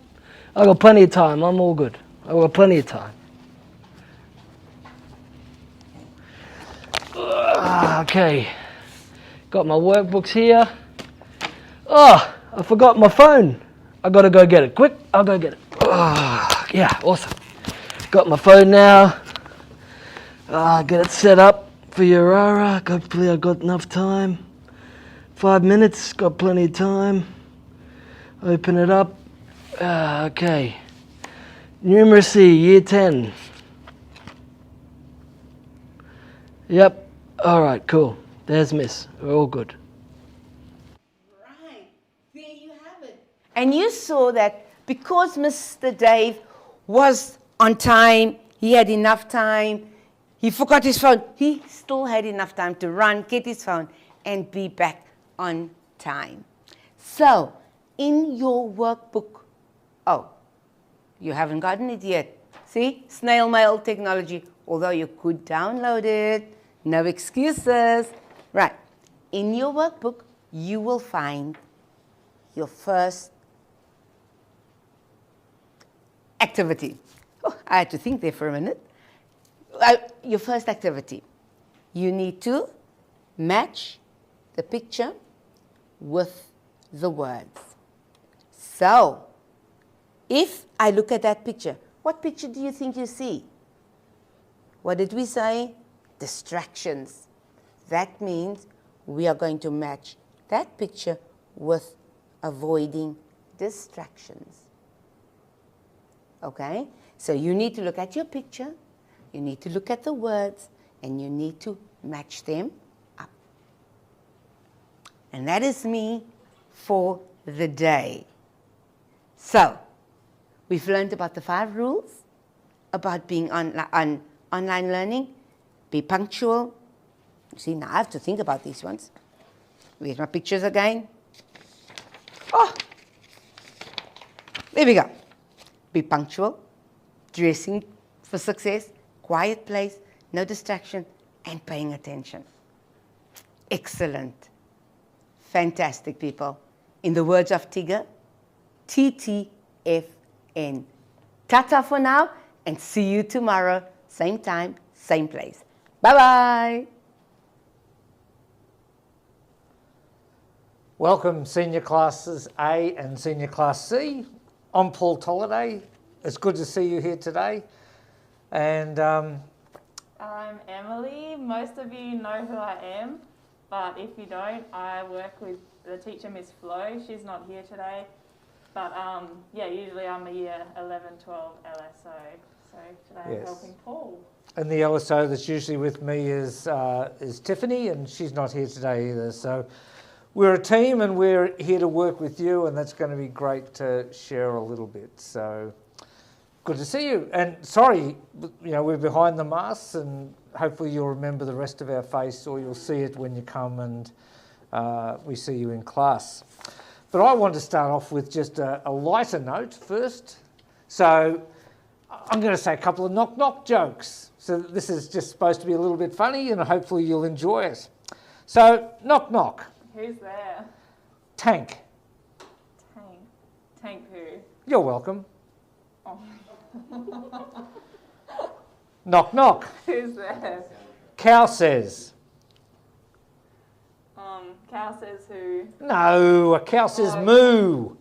I got plenty of time. I'm all good. I got plenty of time. Okay. Got my workbooks here. Oh, I forgot my phone. I got to go get it. Quick, I'll go get it. Yeah, awesome. Got my phone now. Get it set up for Yirara. Hopefully I got enough time. 5 minutes, got plenty of time. Open it up. Okay. Numeracy, year 10. Yep. All right, cool. There's Miss. We're all good. Right. There you have it. And you saw that because Mr. Dave was on time, he had enough time, he forgot his phone, he still had enough time to run, get his phone, and be back on time. So, in your workbook, you haven't gotten it yet. See, snail mail technology, although you could download it, no excuses. Right, in your workbook, you will find your first activity. Oh, I had to think there for a minute. Your first activity. You need to match the picture with the words. So, if I look at that picture, what picture do you think you see? What did we say? Distractions. That means we are going to match that picture with avoiding distractions. Okay? So you need to look at your picture, you need to look at the words, and you need to match them up. And that is me for the day. So, we've learned about the 5 rules, about being online learning. Be punctual. See, now I have to think about these ones. Where's my pictures again? Oh, there we go. Be punctual, dressing for success, quiet place, no distraction, and paying attention. Excellent. Fantastic, people. In the words of Tigger, TTFN. Ta-ta for now, and see you tomorrow, same time, same place. Bye-bye. Welcome, Senior Classes A and Senior Class C. I'm Paul Tolliday. It's good to see you here today. And I'm Emily. Most of you know who I am, but if you don't, I work with the teacher, Miss Flo. She's not here today, but yeah, usually I'm a year 11, 12 LSO. So today I'm helping Paul. And the LSO that's usually with me is Tiffany, and she's not here today either. So we're a team, and we're here to work with you, and that's going to be great to share a little bit. So good to see you. And sorry, we're behind the masks, and hopefully you'll remember the rest of our face, or you'll see it when you come and we see you in class. But I want to start off with just a lighter note first. So I'm going to say a couple of knock-knock jokes. So this is just supposed to be a little bit funny, and hopefully you'll enjoy it. So, knock-knock. Who's there? Tank. Tank who? You're welcome. Oh. Knock, knock. Who's there? Cow says. Cow says who? No, a cow says moo.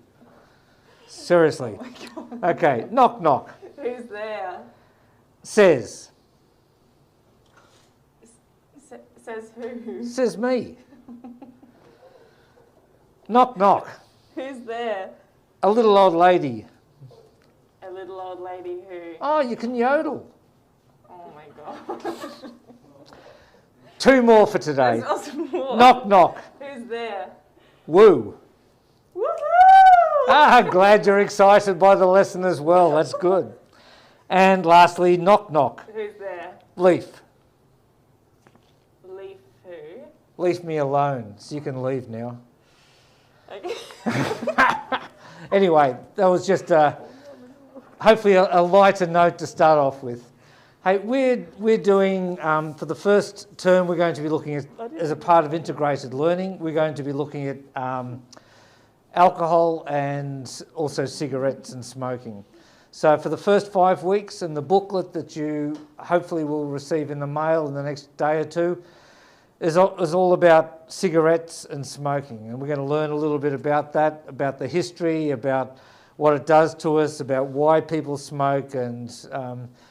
Seriously. Oh my God. Okay, knock, knock. Who's there? Says. Says who? Says me. Knock, knock. Who's there? A little old lady. A little old lady who? Oh, you can yodel. Oh my gosh. 2 more for today. There's also more. Knock, knock. Who's there? Woo. Woohoo! Glad you're excited by the lesson as well. That's good. And lastly, knock, knock. Who's there? Leaf. Leaf who? Leave me alone, so you can leave now. Okay. Anyway, that was just hopefully a lighter note to start off with. Hey, we're doing, for the first term, we're going to be looking at, as a part of integrated learning, we're going to be looking at alcohol and also cigarettes and smoking. So for the first 5 weeks, and the booklet that you hopefully will receive in the mail in the next day or two is all about cigarettes and smoking. And we're going to learn a little bit about that, about the history, about what it does to us, about why people smoke, and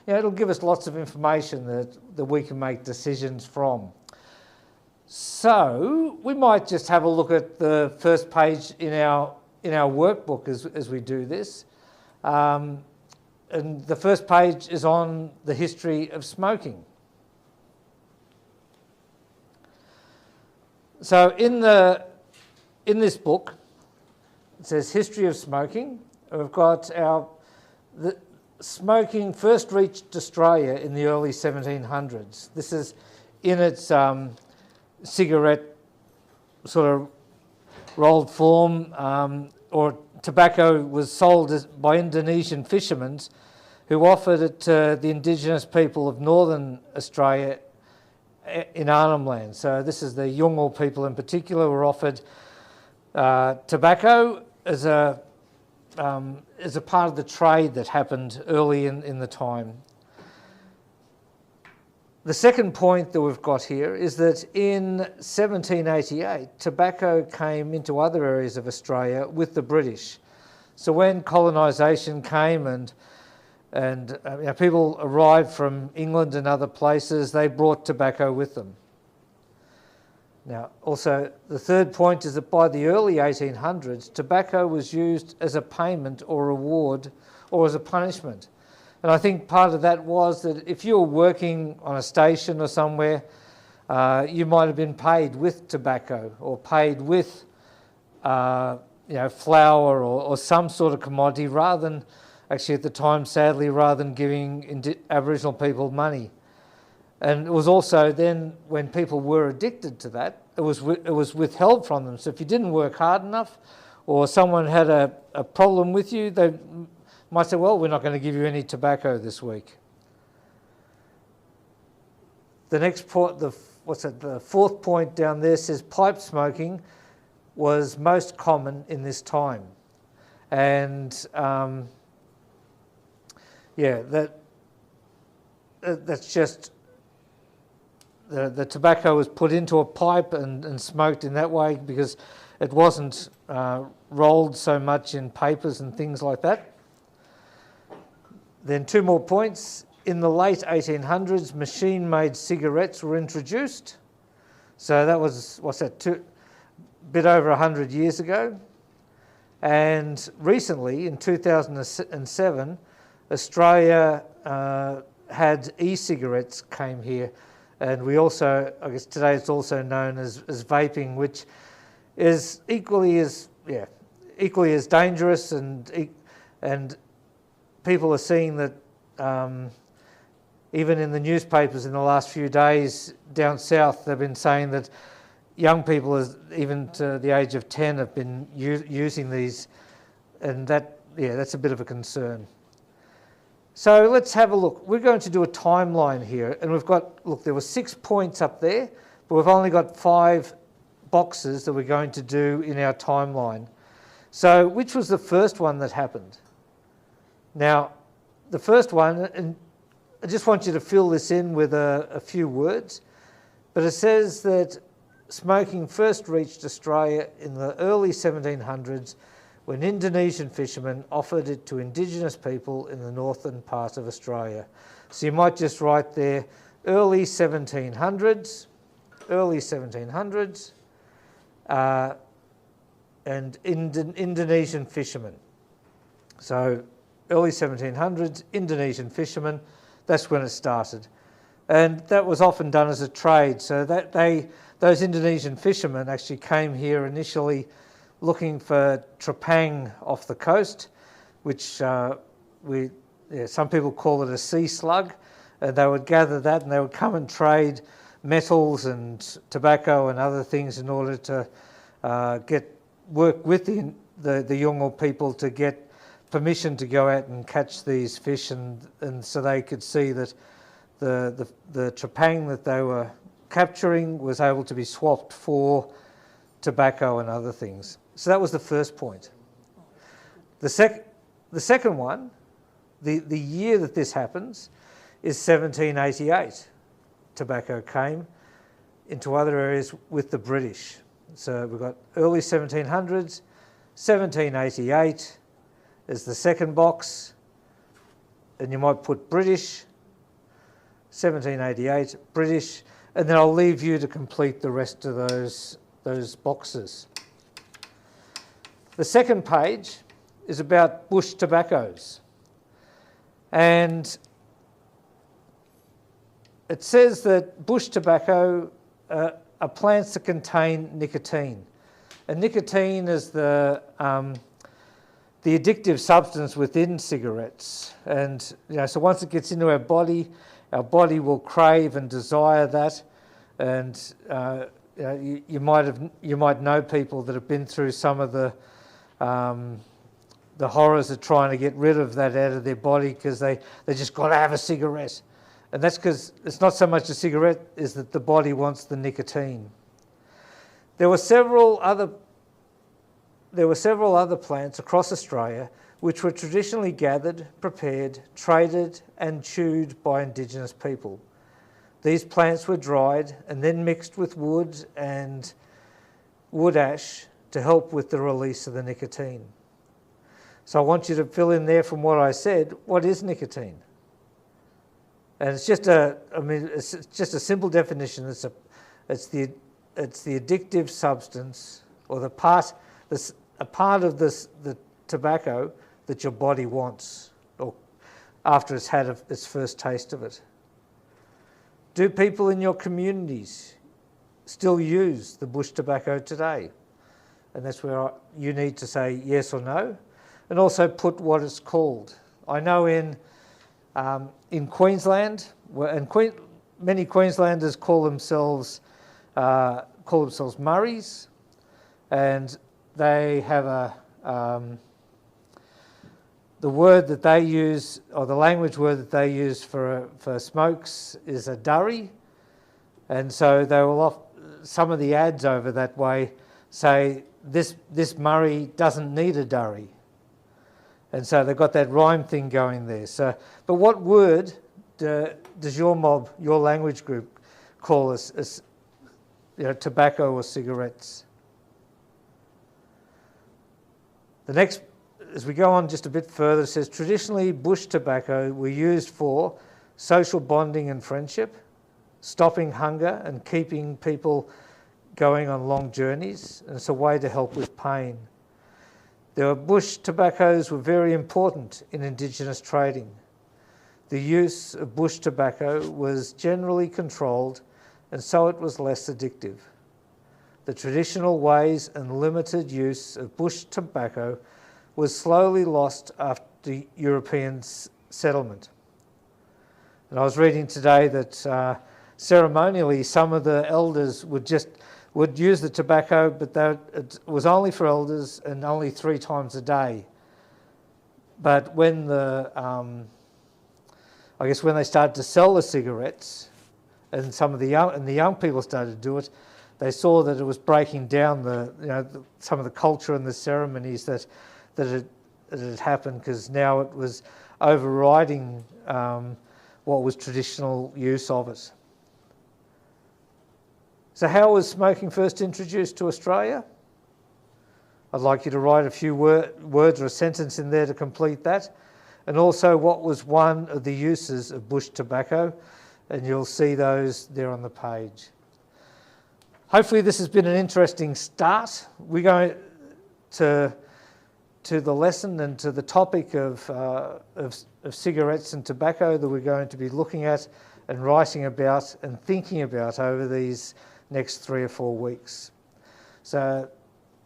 it'll give us lots of information that we can make decisions from. So we might just have a look at the first page in our workbook as we do this. And the first page is on the history of smoking. So in this book, it says History of Smoking. We've got the smoking first reached Australia in the early 1700s. This is in its cigarette sort of rolled form, or tobacco was sold by Indonesian fishermen who offered it to the indigenous people of northern Australia in Arnhem Land. So this is the Yolngu people in particular were offered tobacco as a part of the trade that happened early in the time. The second point that we've got here is that in 1788, tobacco came into other areas of Australia with the British. So when colonisation came and people arrived from England and other places, they brought tobacco with them. Now, also, the third point is that by the early 1800s, tobacco was used as a payment or reward or as a punishment. And I think part of that was that if you were working on a station or somewhere, you might have been paid with tobacco or paid with flour or some sort of commodity rather than, actually at the time, sadly, rather than giving Aboriginal people money. And it was also then when people were addicted to that, it was withheld from them. So if you didn't work hard enough or someone had a problem with you, they might say, well, we're not going to give you any tobacco this week. The next point, the fourth point down there says pipe smoking was most common in this time. And that's just... The tobacco was put into a pipe and smoked in that way because it wasn't rolled so much in papers and things like that. Then 2 more points. In the late 1800s, machine-made cigarettes were introduced. So that was, bit over 100 years ago. And recently, in 2007, Australia had e-cigarettes came here. And we also, I guess today it's also known as vaping, which is equally as dangerous, and people are seeing that even in the newspapers in the last few days down south, they've been saying that young people, even to the age of 10, have been using these, and that's a bit of a concern. So let's have a look. We're going to do a timeline here, and we've got, look, there were 6 points up there, but we've only got 5 boxes that we're going to do in our timeline. So which was the first one that happened? Now, the first one, and I just want you to fill this in with a few words, but it says that smoking first reached Australia in the early 1700s when Indonesian fishermen offered it to Indigenous people in the northern part of Australia. So you might just write there, early 1700s, and Indonesian fishermen. So early 1700s, Indonesian fishermen, that's when it started. And that was often done as a trade. So that those Indonesian fishermen actually came here initially looking for trepang off the coast, which some people call it a sea slug. They would gather that and they would come and trade metals and tobacco and other things in order to work with the Yolngu people to get permission to go out and catch these fish, and so they could see that the trepang that they were capturing was able to be swapped for tobacco and other things. So that was the first point. The second one, the year that this happens, is 1788. Tobacco came into other areas with the British. So we've got early 1700s, 1788 is the second box, and you might put British, 1788, British, and then I'll leave you to complete the rest of those boxes. The second page is about bush tobaccos, and it says that bush tobacco are plants that contain nicotine, and nicotine is the addictive substance within cigarettes, and so once it gets into our body will crave and desire that, and you might know people that have been through some of the horrors of trying to get rid of that out of their body because they just got to have a cigarette. And that's because it's not so much a cigarette, is that the body wants the nicotine. There were several other plants across Australia which were traditionally gathered, prepared, traded and chewed by Indigenous people. These plants were dried and then mixed with wood and wood ash to help with the release of the nicotine. So I want you to fill in there from what I said, what is nicotine? And it's just a simple definition. It's the it's the addictive substance, or a part of the tobacco that your body wants, or after it's had its first taste of it. Do people in your communities still use the bush tobacco today? And that's where you need to say yes or no, and also put what it's called. I know in Queensland, many Queenslanders call themselves Murrays, and they have the word that they use, or the language word that they use for smokes, is a durry, and so they will some of the ads over that way say this Murray doesn't need a durry, and so they've got that rhyme thing going there. So, but what word does your mob, your language group, call as tobacco or cigarettes? The next, as we go on just a bit further, it says traditionally bush tobacco were used for social bonding and friendship, stopping hunger and keeping people going on long journeys, and it's a way to help with pain. Bush tobaccos were very important in Indigenous trading. The use of bush tobacco was generally controlled, and so it was less addictive. The traditional ways and limited use of bush tobacco was slowly lost after European settlement. And I was reading today that ceremonially some of the elders would use the tobacco, but it was only for elders and only 3 times a day. But when when they started to sell the cigarettes, and some of the young people started to do it, they saw that it was breaking down some of the culture and the ceremonies that had happened, because now it was overriding what was traditional use of it. So how was smoking first introduced to Australia? I'd like you to write a few words or a sentence in there to complete that. And also, what was one of the uses of bush tobacco? And you'll see those there on the page. Hopefully this has been an interesting start. We're going to the lesson and to the topic of cigarettes and tobacco that we're going to be looking at and writing about and thinking about over these next 3 or 4 weeks. So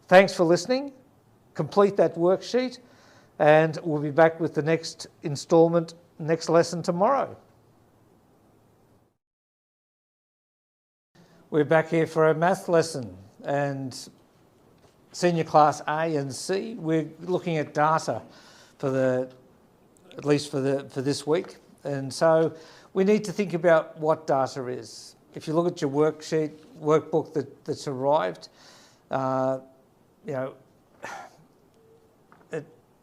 thanks for listening. Complete that worksheet, and we'll be back with the next instalment, next lesson tomorrow. We're back here for a math lesson, and senior class A and C, we're looking at data at least for this week. And so we need to think about what data is. If you look at your workbook that's arrived,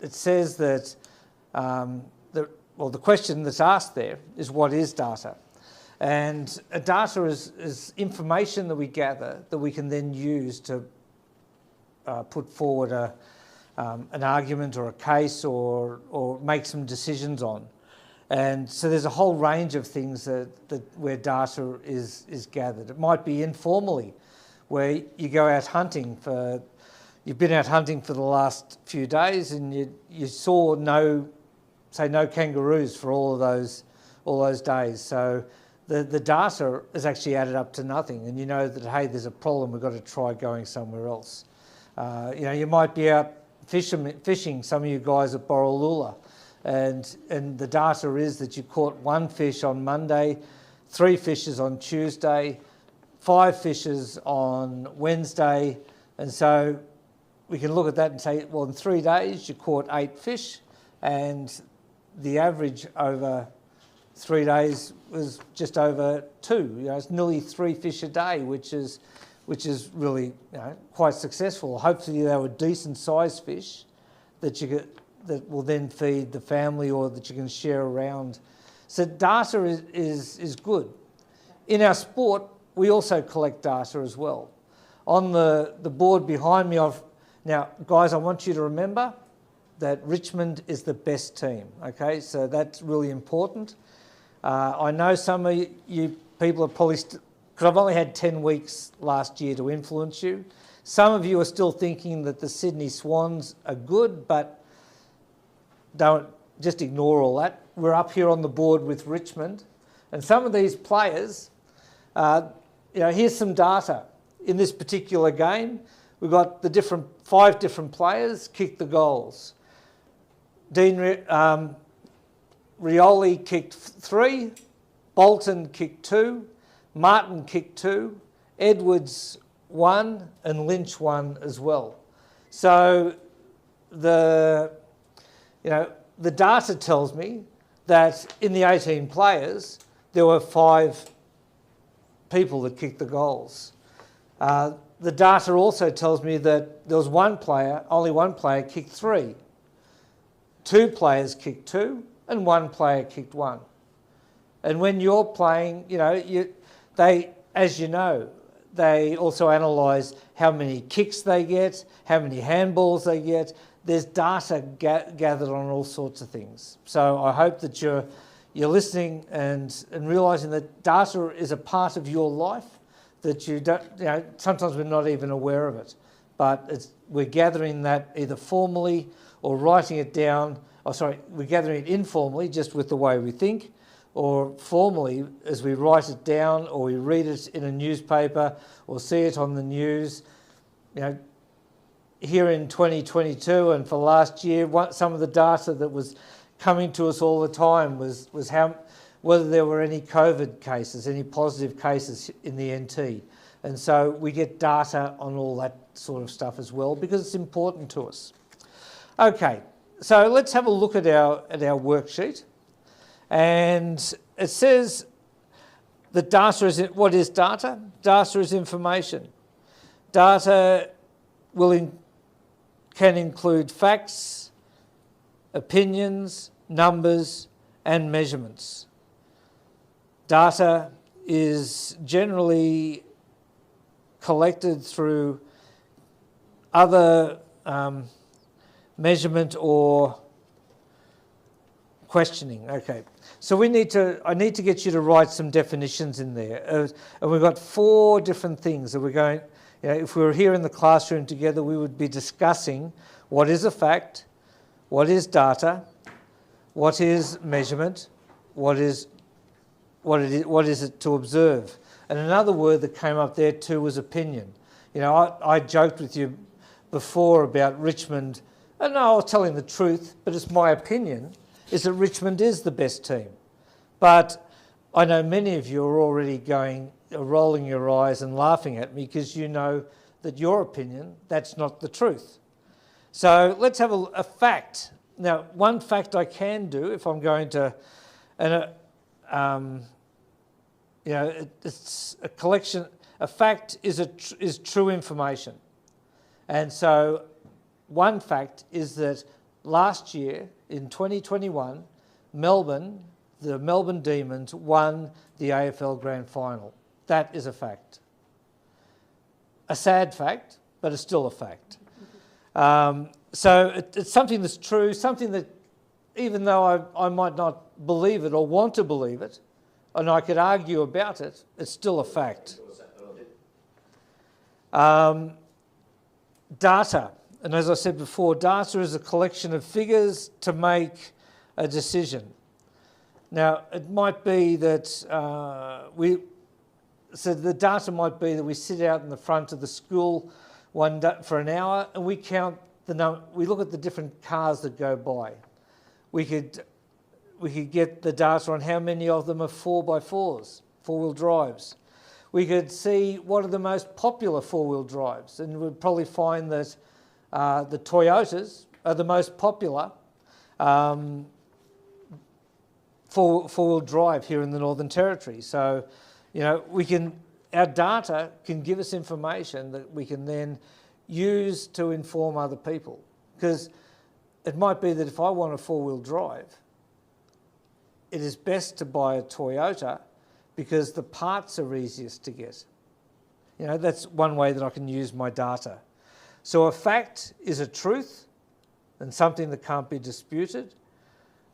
it says that, the question that's asked there is, what is data? And a data is information that we gather that we can then use to put forward an argument or a case or make some decisions on. And so there's a whole range of things where data is gathered. It might be informally, where you go out hunting you've been out hunting for the last few days and you saw no kangaroos for all those days. So the data is actually added up to nothing, and you know that, hey, there's a problem, we've got to try going somewhere else. You might be out fishing, some of you guys at Borroloola, and the data is that you caught 1 fish on Monday, 3 fishes on Tuesday, 5 fishes on Wednesday, and so we can look at that and say, well, in 3 days you caught 8 fish, and the average over 3 days was just over 2. It's nearly 3 fish a day, which is really quite successful. Hopefully they were decent sized fish that will then feed the family or that you can share around. So data is good. In our sport, we also collect data as well. On the board behind me, now guys, I want you to remember that Richmond is the best team, okay? So that's really important. I know some of you people are probably because I've only had 10 weeks last year to influence you. Some of you are still thinking that the Sydney Swans are good, but don't just ignore all that. We're up here on the board with Richmond, and some of these players, here's some data. In this particular game, we've got the 5 different players kicked the goals. Dean Rioli kicked 3, Bolton kicked 2, Martin kicked 2, Edwards 1, and Lynch 1 as well. So the data tells me that in the 18 players, there were 5 people that kicked the goals. The data also tells me that there was only one player kicked 3. 2 players kicked 2, and 1 player kicked 1. And when you're playing, they also analyse how many kicks they get, how many handballs they get. There's data gathered on all sorts of things. So I hope that you're listening and realising that data is a part of your life, that you don't, sometimes we're not even aware of it, but we're gathering that either formally or writing it down. We're gathering it informally, just with the way we think, or formally as we write it down, or we read it in a newspaper, or see it on the news. Here in 2022 and for last year, some of the data that was coming to us all the time was whether there were any COVID cases, any positive cases in the NT. And so we get data on all that sort of stuff as well, because it's important to us. Okay, so let's have a look at our worksheet. And it says that data is, what is data? Data is information. Data can include facts, opinions, numbers, and measurements. Data is generally collected through other measurement or questioning. Okay, so I need to get you to write some definitions in there. And we've got 4 different things that we're going, if we were here in the classroom together, we would be discussing what is a fact, what is data, what is measurement, what is it to observe. And another word that came up there too was opinion. I joked with you before about Richmond, and I was telling the truth, but it's my opinion, is that Richmond is the best team. But I know many of you are already rolling your eyes and laughing at me, because you know that your opinion, that's not the truth. So let's have a fact. Now, one fact I can do if I'm going to, it's a collection. A fact is true information, and so one fact is that last year in 2021, the Melbourne Demons won the AFL Grand Final. That is a fact. A sad fact, but it's still a fact. So it's something that's true, something that even though I might not believe it or want to believe it, and I could argue about it, it's still a fact. Data, and as I said before, data is a collection of figures to make a decision. Now, it might be that so the data might be that we sit out in the front of the school one day for an hour and we count we look at the different cars that go by. We could get the data on how many of them are 4x4s, 4-wheel drives. We could see what are the most popular 4-wheel drives, and we'd probably find that the Toyotas are the most popular four-wheel drive here in the Northern Territory. So, our data can give us information that we can then use to inform other people. Because it might be that if I want a 4-wheel drive, it is best to buy a Toyota because the parts are easiest to get. That's one way that I can use my data. So a fact is a truth and something that can't be disputed.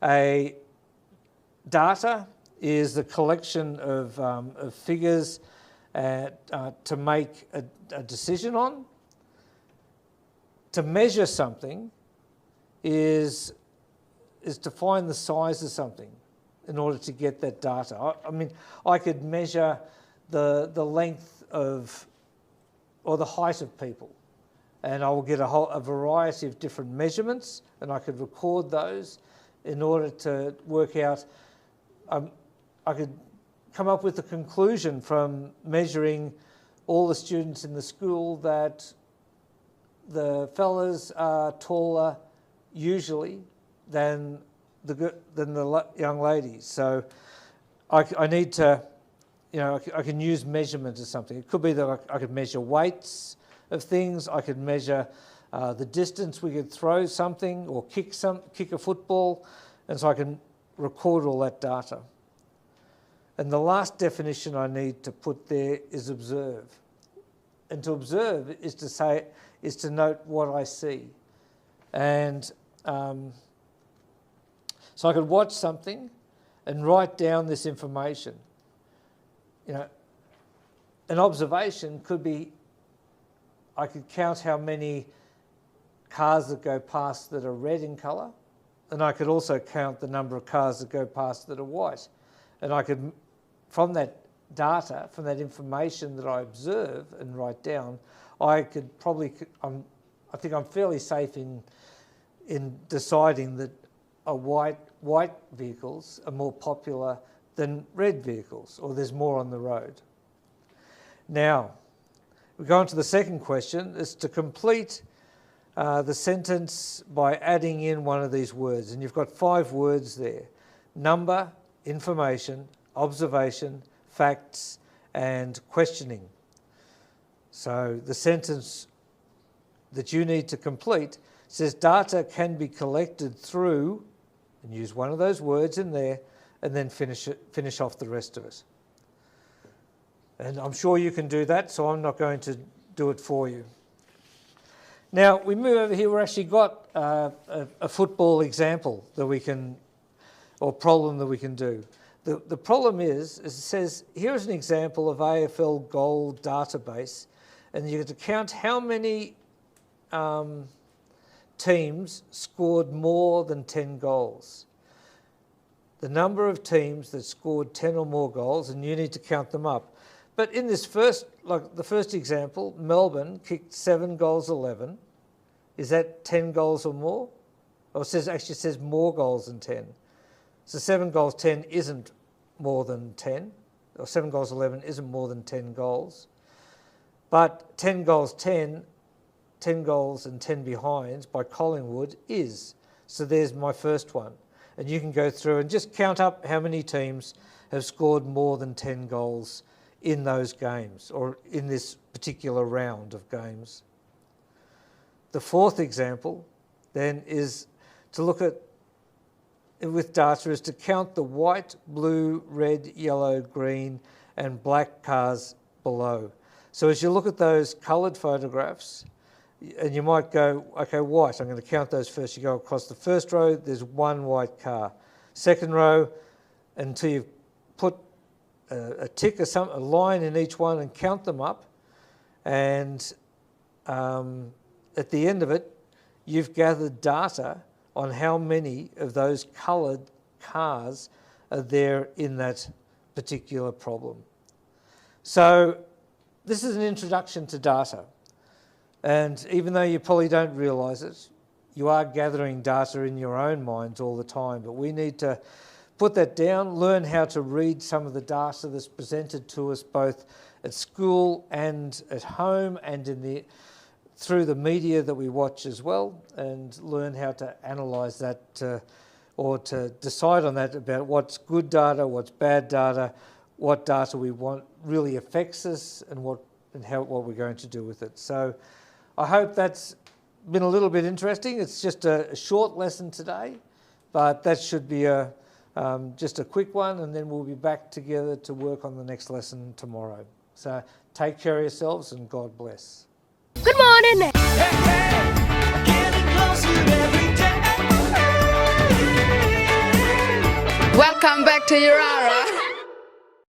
A data is the collection of figures to make a decision on. To measure something is to find the size of something in order to get that data. I mean, I could measure the length of or the height of people, and I will get a variety of different measurements, and I could record those in order to work out. I could come up with a conclusion from measuring all the students in the school that the fellas are taller usually than the young ladies. So I need to, I can use measurement as something. It could be that I could measure weights of things. I could measure the distance we could throw something or kick a football, and so I can record all that data. And the last definition I need to put there is observe. And to observe is to note what I see. And so I could watch something and write down this information. An observation could be, I could count how many cars that go past that are red in colour, and I could also count the number of cars that go past that are white. And I could, from that data, from that information that I observe and write down, I could probably, I think I'm fairly safe in deciding that white vehicles are more popular than red vehicles, or there's more on the road. Now, we go on to the second question, is to complete the sentence by adding in one of these words. And you've got 5 words there: number, information, observation, facts, and questioning. So the sentence that you need to complete says data can be collected through, and use one of those words in there, and then finish off the rest of it. And I'm sure you can do that, so I'm not going to do it for you. Now, we move over here, we've actually got a football example that we can, or problem that we can do. The problem is it says, here's an example of AFL goal database, and you get to count how many teams scored more than 10 goals. The number of teams that scored 10 or more goals, and you need to count them up. But in this the first example, Melbourne kicked 7 goals 11. Is that 10 goals or more? Or it actually says more goals than 10. So 7 goals 10 isn't more than 10, or 7 goals 11 isn't more than 10 goals. But 10 goals 10 goals and 10 behinds by Collingwood is. So there's my first one. And you can go through and just count up how many teams have scored more than 10 goals in those games, or in this particular round of games. The fourth example then is to look at, with data, is to count the white, blue, red, yellow, green and black cars below. So as you look at those coloured photographs, and you might go, okay, white, I'm going to count those first. You go across the first row, there's 1 white car. Second row, until you've put a tick or a line in each one and count them up. And at the end of it, you've gathered data on how many of those coloured cars are there in that particular problem. So this is an introduction to data. And even though you probably don't realise it, you are gathering data in your own minds all the time. But we need to put that down, learn how to read some of the data that's presented to us both at school and at home and through the media that we watch as well, and learn how to analyse that or to decide on that about what's good data, what's bad data, what data we want really affects us, and what we're going to do with it. So I hope that's been a little bit interesting. It's just a short lesson today, but that should be just a quick one, and then we'll be back together to work on the next lesson tomorrow. So take care of yourselves and God bless. Good morning. Welcome back to Yirara.